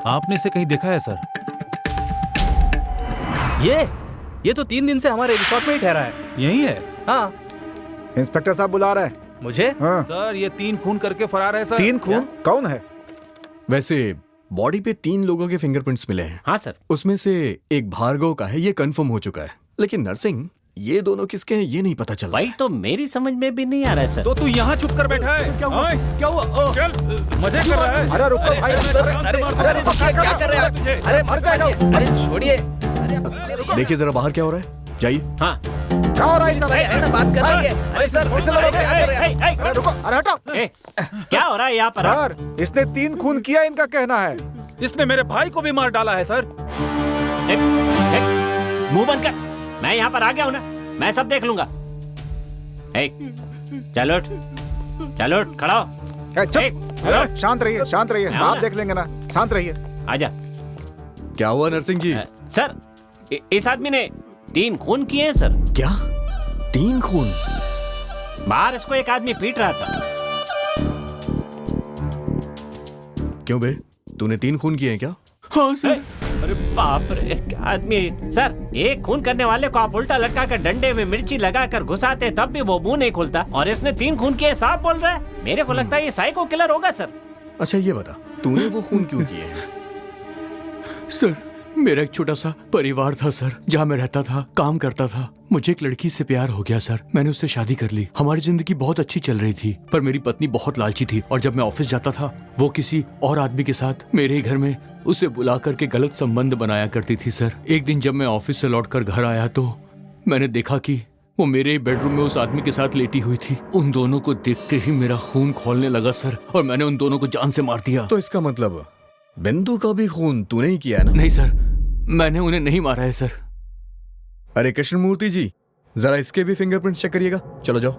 आपने इसे कहीं देखा है सर? ये तो 3 दिन से हमारे रिसोर्ट में ही ठहरा है। यही है? हाँ। इंस्पेक्टर साहब बुला रहे हैं मुझे। हाँ। सर ये 3 खून करके फरार है सर। 3 खून? कौन है? वैसे बॉडी पे 3 लोगों के फिंगरप्रिंट्स मिले हैं। हाँ सर। उसमें से एक भार्गव का है, ये कंफर्म हो चुका है, लेकिन नरसिंह ये दोनों किसके हैं ये नहीं पता चला। भाई तो मेरी समझ में भी नहीं आ रहा है सर। तो तू यहाँ चुप कर बैठा है? क्या हुआ? क्या हुआ? चल, मजे कर रहा है। अरे रुको भाई, अरे क्या कर रहे हैं आप? अरे मर जाएगा। अरे छोड़िए। देखिए जरा बाहर क्या हो रहा है, जाइए। हाँ क्या हो रहा है? अरे बात कर लेंगे। अरे सर इसे लोग क्या कर रहे हैं? अरे रुको, अरे हटो। क्या हो रहा है यहाँ पर? सर इसने 3 खून किया, इनका कहना है। इसने मेरे भाई को भी मार डाला है सर। मुंह बंद कर, मैं यहाँ पर आ गया हूँ ना, मैं सब देख लूंगा। चलो चलो खड़ा हो। चुप, शांत रहिए, शांत रहिए, साहब देख लेंगे ना, शांत रहिए। आजा। क्या हुआ नरसिंह जी? सर इस आदमी ने 3 खून किए हैं सर। क्या 3 खून? बाहर इसको एक आदमी पीट रहा था। क्यों बे, तूने 3 खून किए हैं क्या? हाँ सर। अरे बाप रे, क्या आदमी सर। एक खून करने वाले को आप उल्टा लटका कर डंडे में मिर्ची लगाकर घुसाते तब भी वो मुंह नहीं खुलता, और इसने 3 खून किए साफ बोल रहा है। मेरे को लगता है ये साइको किलर होगा सर। अच्छा ये बता, तूने वो खून क्यों किए हैं? सर मेरा एक छोटा सा परिवार था सर, जहाँ मैं रहता था, काम करता था। मुझे एक लड़की से प्यार हो गया सर, मैंने उससे शादी कर ली। हमारी जिंदगी बहुत अच्छी चल रही थी, पर मेरी पत्नी बहुत लालची थी, और जब मैं ऑफिस जाता था वो किसी और आदमी के साथ मेरे ही घर में उसे बुला करके गलत संबंध बनाया करती थी सर। एक दिन जब मैं ऑफिस से लौटकर घर आया तो मैंने देखा कि वो मेरे बेडरूम में उस आदमी के साथ लेटी हुई थी। उन दोनों को देखते ही मेरा खून खौलने लगा सर, और मैंने उन दोनों को जान से मार दिया। तो इसका मतलब बिंदु का भी खून तूने ही किया है ना? नहीं सर, मैंने उन्हें नहीं मारा है सर। अरे कृष्णमूर्ति जी, जरा इसके भी फिंगरप्रिंट्स चेक करिएगा। चलो जाओ।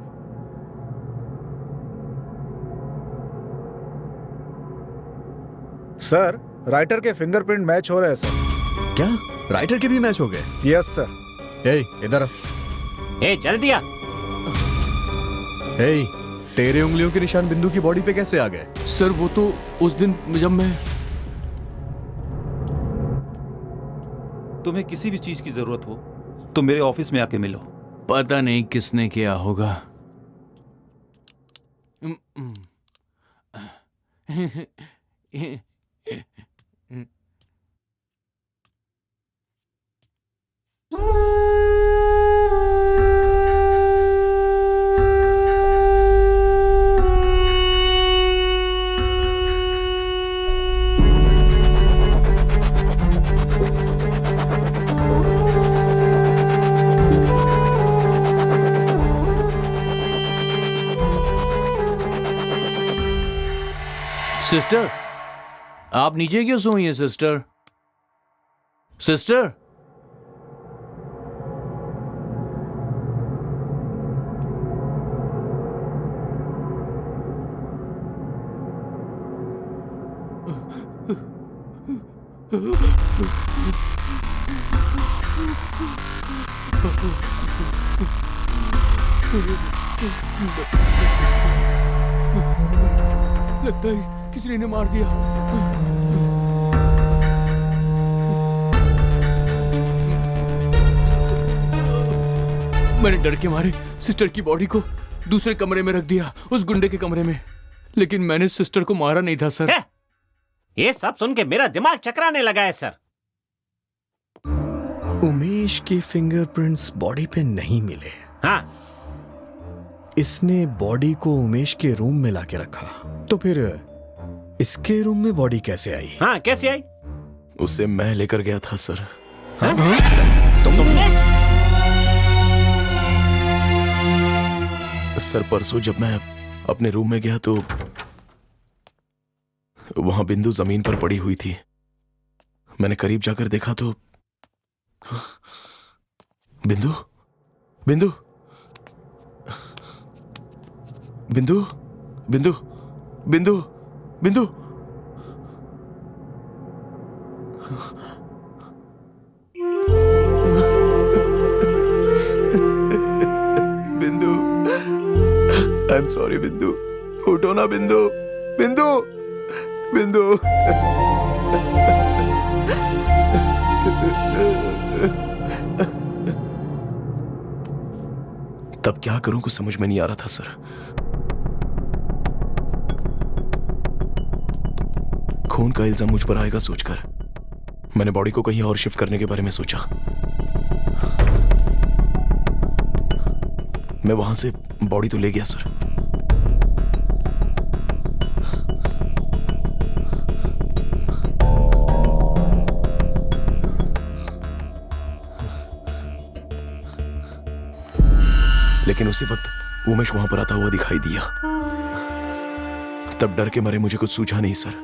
सर राइटर के फिंगरप्रिंट मैच हो रहे हैं सर। क्या राइटर के भी मैच हो गए? Yes sir. ए इधर आ। चल दिया। ए तेरे उंगलियों के निशान बिंदु की बॉडी पे कैसे आ गए? सर वो तो उस दिन जब मैं तुम्हें किसी भी चीज की जरूरत हो तो मेरे ऑफिस में आके मिलो। पता नहीं किसने किया होगा। सिस्टर, आप नीचे क्यों सोई हैं सिस्टर? सिस्टर लगता है किसी ने मार दिया। मैंने डर के मारे सिस्टर की बॉडी को दूसरे कमरे में रख दिया, उस गुंडे के कमरे में, लेकिन मैंने सिस्टर को मारा नहीं था सर। ये सब सुन के मेरा दिमाग चकराने लगा है सर। उमेश के फिंगरप्रिंट्स बॉडी पे नहीं मिले। हाँ। इसने बॉडी को उमेश के रूम में लाके रखा, तो फिर इसके रूम में बॉडी कैसे आई? हाँ, कैसे आई? उसे मैं लेकर गया था सर। तुमने? सर परसों जब मैं अपने रूम में गया तो वहां बिंदु जमीन पर पड़ी हुई थी। मैंने करीब जाकर देखा तो बिंदु बिंदु बिंदु बिंदु बिंदु बिंदु बिंदु, आई एम सॉरी बिंदु, उठो ना बिंदु, बिंदु, बिंदु। तब क्या करूं कुछ समझ में नहीं आ रहा था सर। खून का इल्जाम मुझ पर आएगा सोचकर मैंने बॉडी को कहीं और शिफ्ट करने के बारे में सोचा। मैं वहां से बॉडी तो ले गया सर, लेकिन उसी वक्त उमेश वहां पर आता हुआ दिखाई दिया। तब डर के मारे मुझे कुछ सूझा नहीं सर,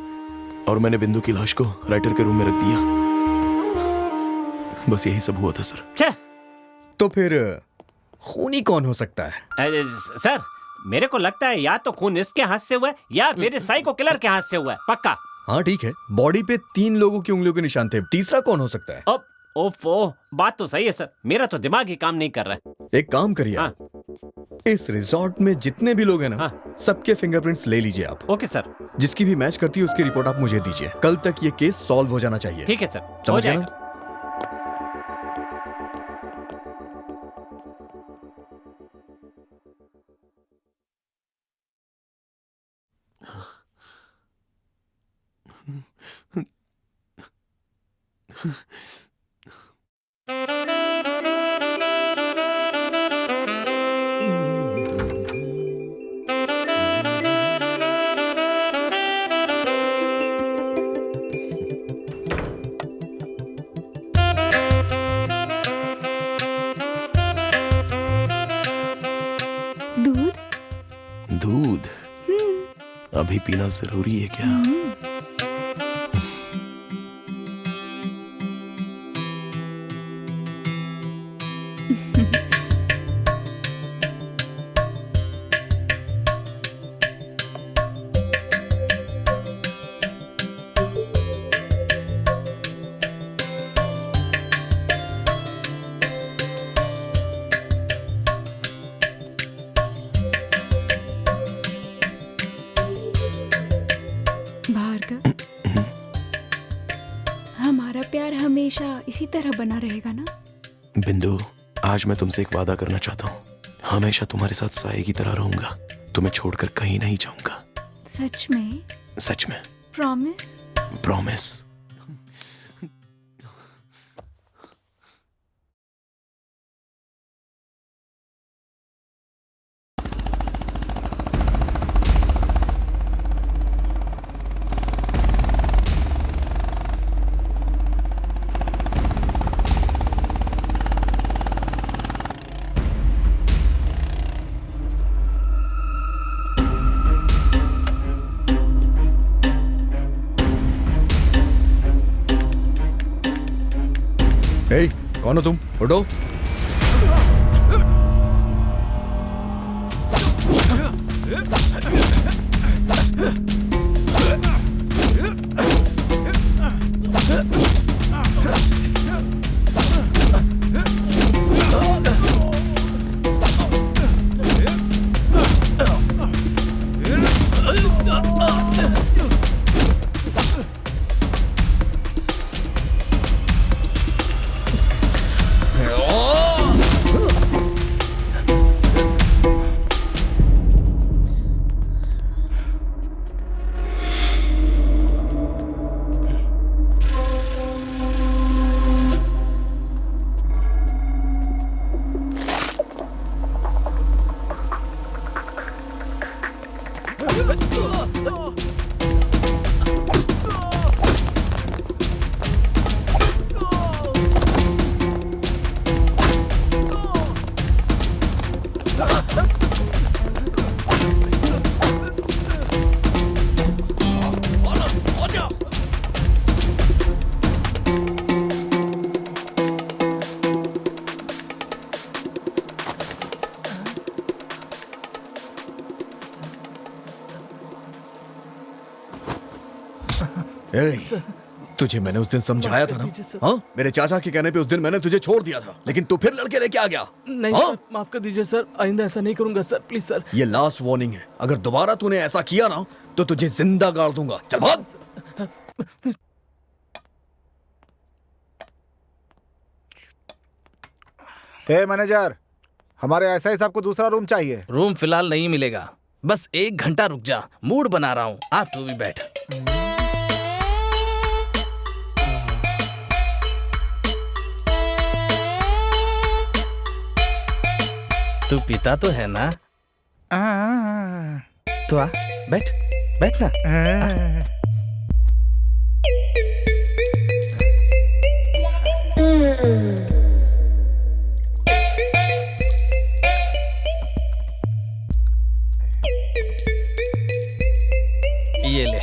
और मैंने बिंदु की लाश को राइटर के रूम में रख दिया। बस यही सब हुआ था सर। तो फिर खूनी कौन हो सकता है? सर मेरे को लगता है या तो खून इसके हाथ से हुआ है या मेरे साइको किलर के हाथ से हुआ है, पक्का। हाँ ठीक है, बॉडी पे 3 लोगों की उंगलियों के निशान थे, तीसरा कौन हो सकता है? अब ओफो, बात तो सही है सर, मेरा तो दिमाग ही काम नहीं कर रहा है। एक काम करिए आप, इस रिजॉर्ट में जितने भी लोग हैं ना, सबके फिंगरप्रिंट्स ले लीजिए आप। Okay sir. जिसकी भी मैच करती है उसकी रिपोर्ट आप मुझे दीजिए। कल तक ये केस सॉल्व हो जाना चाहिए। ठीक है सर, समझ गए ना? दूध? दूध? अभी पीना जरूरी है क्या? भार्गव, हमारा प्यार हमेशा इसी तरह बना रहेगा ना? बिंदु, आज मैं तुमसे एक वादा करना चाहता हूँ। हमेशा तुम्हारे साथ साये की तरह रहूंगा, तुम्हें छोड़कर कहीं नहीं जाऊंगा। सच में? सच में। प्रॉमिस? प्रॉमिस। ए, कौन हो तुम? उठो। ए, तुझे मैंने उस दिन समझाया था ना? हाँ, मेरे चाचा के कहने पे उस दिन मैंने तुझे छोड़ दिया था, लेकिन तू फिर लड़के लेके आ गया। नहीं हाँ? सर, माफ कर दीजिए सर, आइंदा ऐसा नहीं करूंगा सर, प्लीज सर। ये लास्ट वार्निंग है, अगर दोबारा तूने ऐसा किया ना तो तुझे जिंदा गाड़ दूंगा। चल भाग। हे मैनेजर, हमारे एसआई साहब को दूसरा रूम चाहिए। रूम फिलहाल नहीं मिलेगा, बस 1 घंटा रुक जा, मूड बना रहा हूँ। आ तू भी बैठ। तू पीता तो है ना? तो आ, बैठ बैठ ना। ये ले।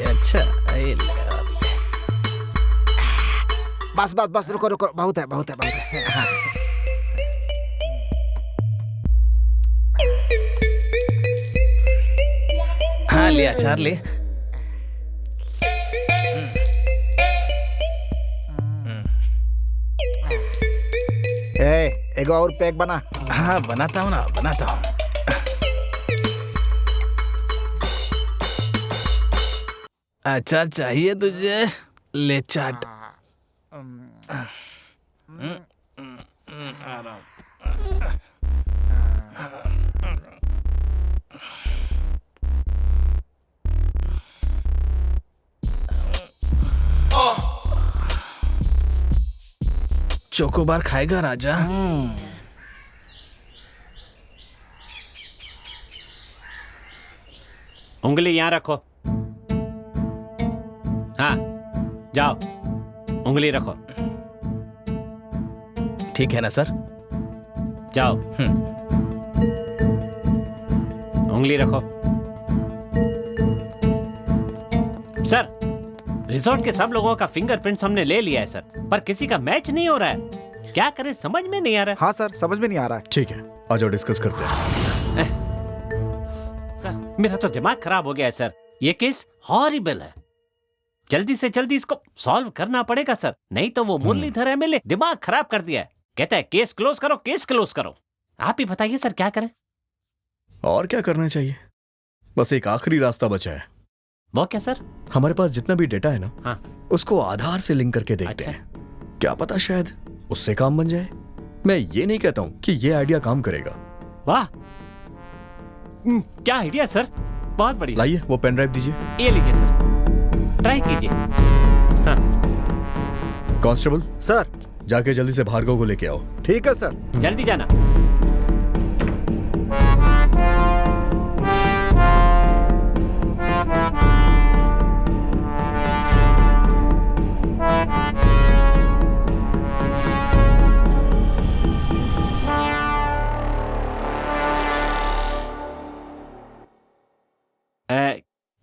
अच्छा, ये ले। बस बस बस, रुको रुको, बहुत है बहुत है बहुत है। हाँ। हाँ ले अचार ले। एगो और पैक बना। हाँ बनाता हूँ ना, बनाता हूँ। अचार चाहिए तुझे? ले चाट। चोकोबार खाएगा राजा? उंगली यहाँ रखो। हाँ, जाओ, उंगली रखो। ठीक है ना सर? जाओ। उंगली रखो। सर, रिजॉर्ट के सब लोगों का फिंगरप्रिंट्स हमने ले लिया है सर, पर किसी का मैच नहीं हो रहा है। क्या करें समझ में नहीं आ रहा है। हाँ सर, समझ में नहीं आ रहा है। ठीक है, आ जाओ डिस्कस करते हैं। सर, मेरा तो दिमाग खराब हो गया है सर। ये केस हॉरिबल है। जल्दी से जल्दी इसको सॉल्व करना पड़ेगा सर, नहीं तो वो मुरलीधर एमएलए दिमाग खराब कर दिया है। कहता है केस क्लोज करो, केस क्लोज करो। आप ही बताइए सर, क्या करें? और क्या करना चाहिए? बस एक आखिरी रास्ता बचा है। वो क्या सर? हमारे पास जितना भी डेटा है ना, हाँ, उसको आधार से लिंक करके देखते हैं। क्या पता शायद उससे काम बन जाए। मैं ये नहीं कहता हूँ कि ये आइडिया काम करेगा। वाह, क्या आइडिया सर, बहुत बढ़िया। लाइए वो पेन ड्राइव दीजिए। ये लीजिए सर, ट्राई कीजिए। हाँ। कांस्टेबल सर, जाके जल्दी से भार्गव को लेके आओ। ठीक है सर। जल्दी जाना।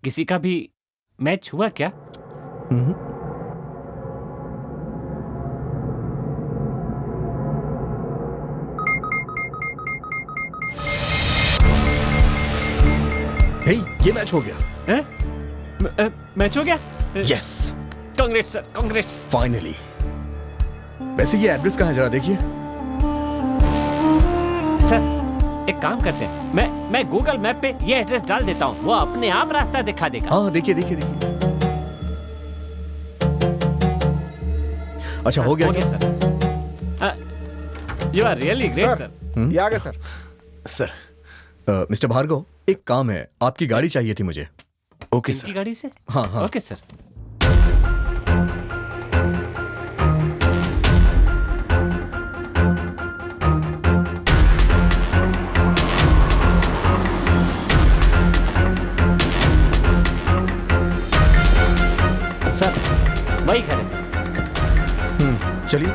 किसी का भी मैच हुआ क्या? हे, ये मैच हो गया। मैच हो गया? Yes. Congrats sir, congrats. Finally. वैसे ये एड्रेस कहाँ है जरा देखिए। सर, एक काम करते हैं, मैं गूगल मैप पे ये एड्रेस डाल देता हूँ, वो अपने आप रास्ता दिखा देगा। हाँ देखिए देखिए देखिए। अच्छा हो गया sir. You are really great sir. ये आ गया सर। सर, मिस्टर भार्गव, एक काम है, आपकी गाड़ी चाहिए थी मुझे। Okay sir. गाड़ी से? हाँ हाँ। Okay sir. वही घर है सर। चलिए।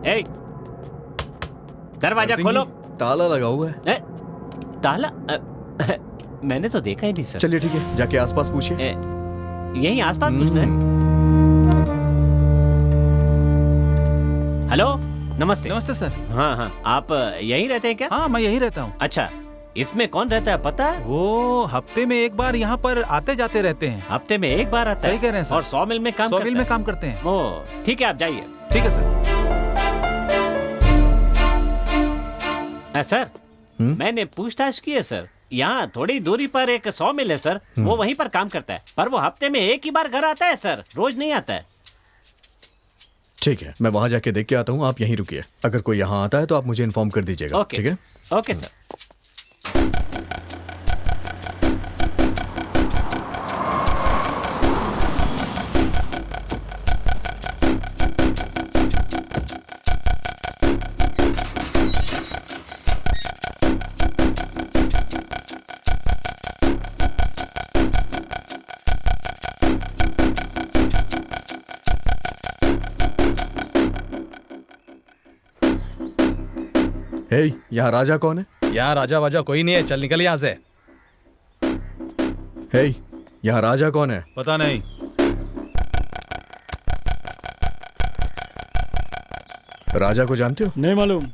ए, दरवाजा खोलो। ताला लगा हुआ है। ताला? मैंने तो देखा ही नहीं सर। चलिए ठीक है, जाके आसपास पूछिए। यहीं आसपास पूछना है। हेलो, नमस्ते। नमस्ते सर। हाँ हाँ, आप यहीं रहते हैं क्या? हाँ, मैं यहीं रहता हूँ। अच्छा, इसमें कौन रहता है पता है? वो हफ्ते में एक बार यहाँ पर आते जाते रहते हैं। हफ्ते में एक बार आता है? सही कह रहे हैं सर। और 100 मिल में काम 100 मिल में काम करते हैं। ओह, ठीक है, आप जाइए। ठीक है सर। सर, मैंने पूछताछ की है सर। यहाँ थोड़ी दूरी पर एक 100 मिल है सर। वो वहीं पर काम करता है, पर वो हफ्ते में एक ही बार घर आता है सर, रोज नहीं आता है। ठीक है, मैं वहां जाके देख के आता हूँ, आप यहीं रुकिए। अगर कोई यहाँ आता है तो आप मुझे इन्फॉर्म कर दीजिएगा। ओके, ठीक है? Okay sir. हे, यहाँ राजा कौन है? यहाँ राजा वाजा कोई नहीं है, चल निकल यहाँ से। हे, यहाँ राजा कौन है? पता नहीं। राजा को जानते हो? नहीं मालूम।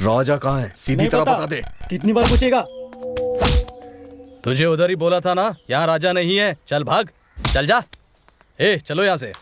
राजा कहाँ है? सीधी तरह बता दे। कितनी बार पूछेगा? तुझे उधर ही बोला था ना, यहाँ राजा नहीं है। चल भाग, चल जा। ए, चलो यहाँ से।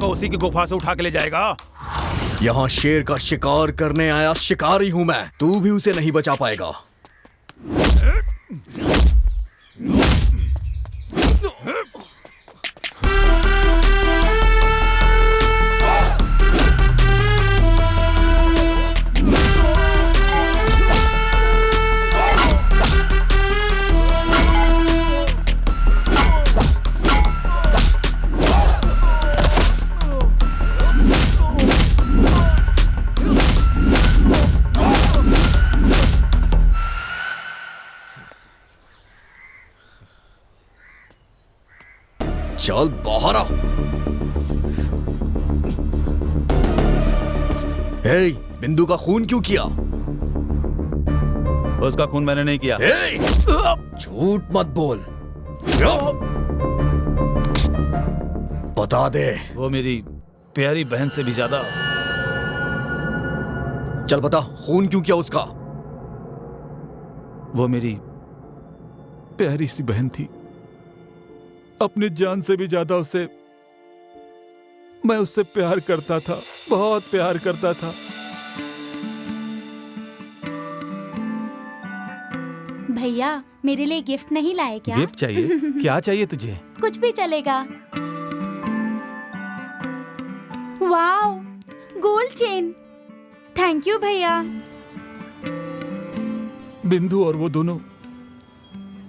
उसी की गुफा से उठा के ले जाएगा। यहाँ शेर का शिकार करने आया शिकारी हूं मैं, तू भी उसे नहीं बचा पाएगा। चल बाहर आओ। हे, बिंदु का खून क्यों किया? उसका खून मैंने नहीं किया। झूठ मत बोल, बता दे। वो मेरी प्यारी बहन से भी ज्यादा। चल बता, खून क्यों किया उसका? वो मेरी प्यारी सी बहन थी, अपनी जान से भी ज्यादा उसे मैं उससे प्यार करता था, बहुत प्यार करता था। भैया, मेरे लिए गिफ्ट नहीं लाए क्या? गिफ्ट चाहिए? क्या चाहिए तुझे? कुछ भी चलेगा। Wow, gold chain. Thank you भैया। बिंदु और वो दोनों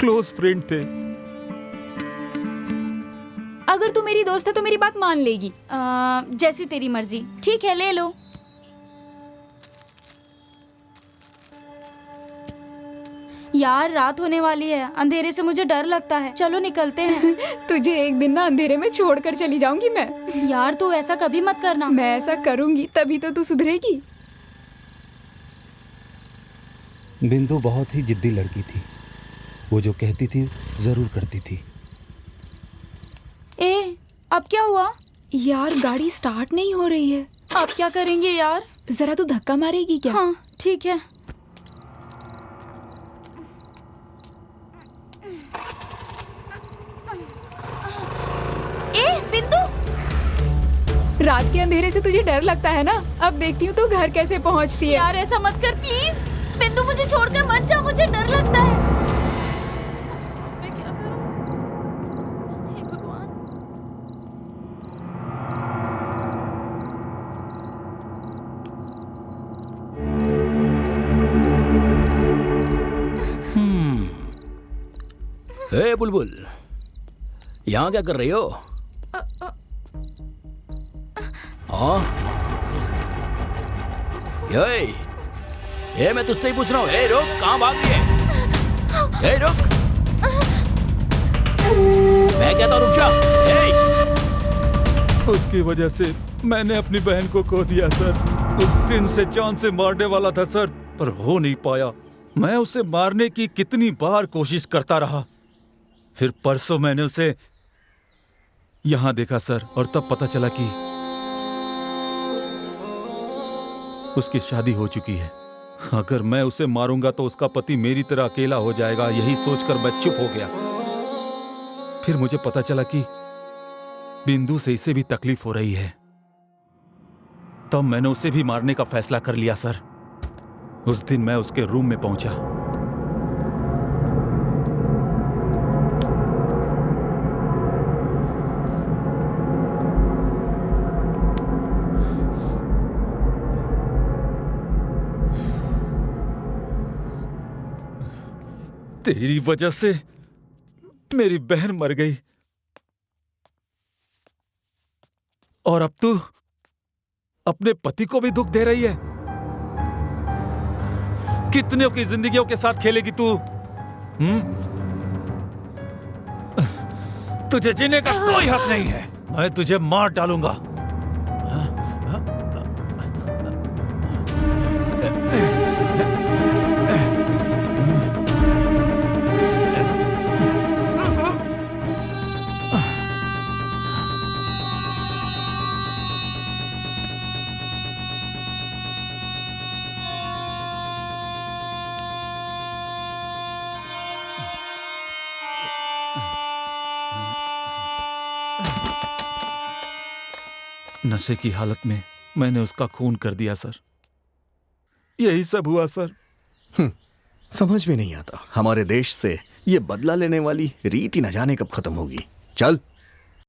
क्लोज फ्रेंड थे। अगर तू मेरी दोस्त है तो मेरी बात मान लेगी। जैसी तेरी मर्जी। ठीक है, ले लो। यार, रात होने वाली है, अंधेरे से मुझे डर लगता है। चलो निकलते हैं। तुझे एक दिन ना अंधेरे में छोड़कर चली जाऊंगी मैं। यार, तू ऐसा कभी मत करना। मैं ऐसा करूंगी तभी तो तू सुधरेगी। बिंदु बहुत ही जिद्दी लड़की थी। वो जो कहती थी जरूर करती थी। ए, अब क्या हुआ? यार गाड़ी स्टार्ट नहीं हो रही है। अब क्या करेंगे यार? जरा तू धक्का मारेगी क्या? हाँ ठीक है। ए बिंदु, रात के अंधेरे से तुझे डर लगता है ना? अब देखती हूँ तू घर कैसे पहुँचती है। यार ऐसा मत कर प्लीज। बिंदु मुझे छोड़कर मत जा, मुझे डर लगता है। मैं क्या करूँ? हे भगवान। ए बुलबुल, यहाँ क्या कर रही हो? हाँ? ये मैं तुझसे ही पूछ रहा हूँ। ए रुक, कहाँ भाग रही है? ए रुक, मैं कहता हूँ रुक जा। उसकी वजह से मैंने अपनी बहन को खो दिया सर। उस दिन से जान से मारने वाला था सर, पर हो नहीं पाया। मैं उसे मारने की कितनी बार कोशिश करता रहा। फिर परसों मैंने उसे यहां देखा सर, और तब पता चला कि उसकी शादी हो चुकी है। अगर मैं उसे मारूंगा तो उसका पति मेरी तरह अकेला हो जाएगा। यही सोचकर मैं चुप हो गया। फिर मुझे पता चला कि बिंदु से इसे भी तकलीफ हो रही है। तब मैंने उसे भी मारने का फैसला कर लिया सर। उस दिन मैं उसके रूम में पहुंचा। तेरी वजह से मेरी बहन मर गई, और अब तू अपने पति को भी दुख दे रही है। कितनों की जिंदगियों के साथ खेलेगी तू? तुझे जीने का कोई हक नहीं है। मैं तुझे मार डालूंगा। नशे की हालत में मैंने उसका खून कर दिया सर। यही सब हुआ सर। समझ में नहीं आता, हमारे देश से ये बदला लेने वाली रीति न जाने कब खत्म होगी। चल।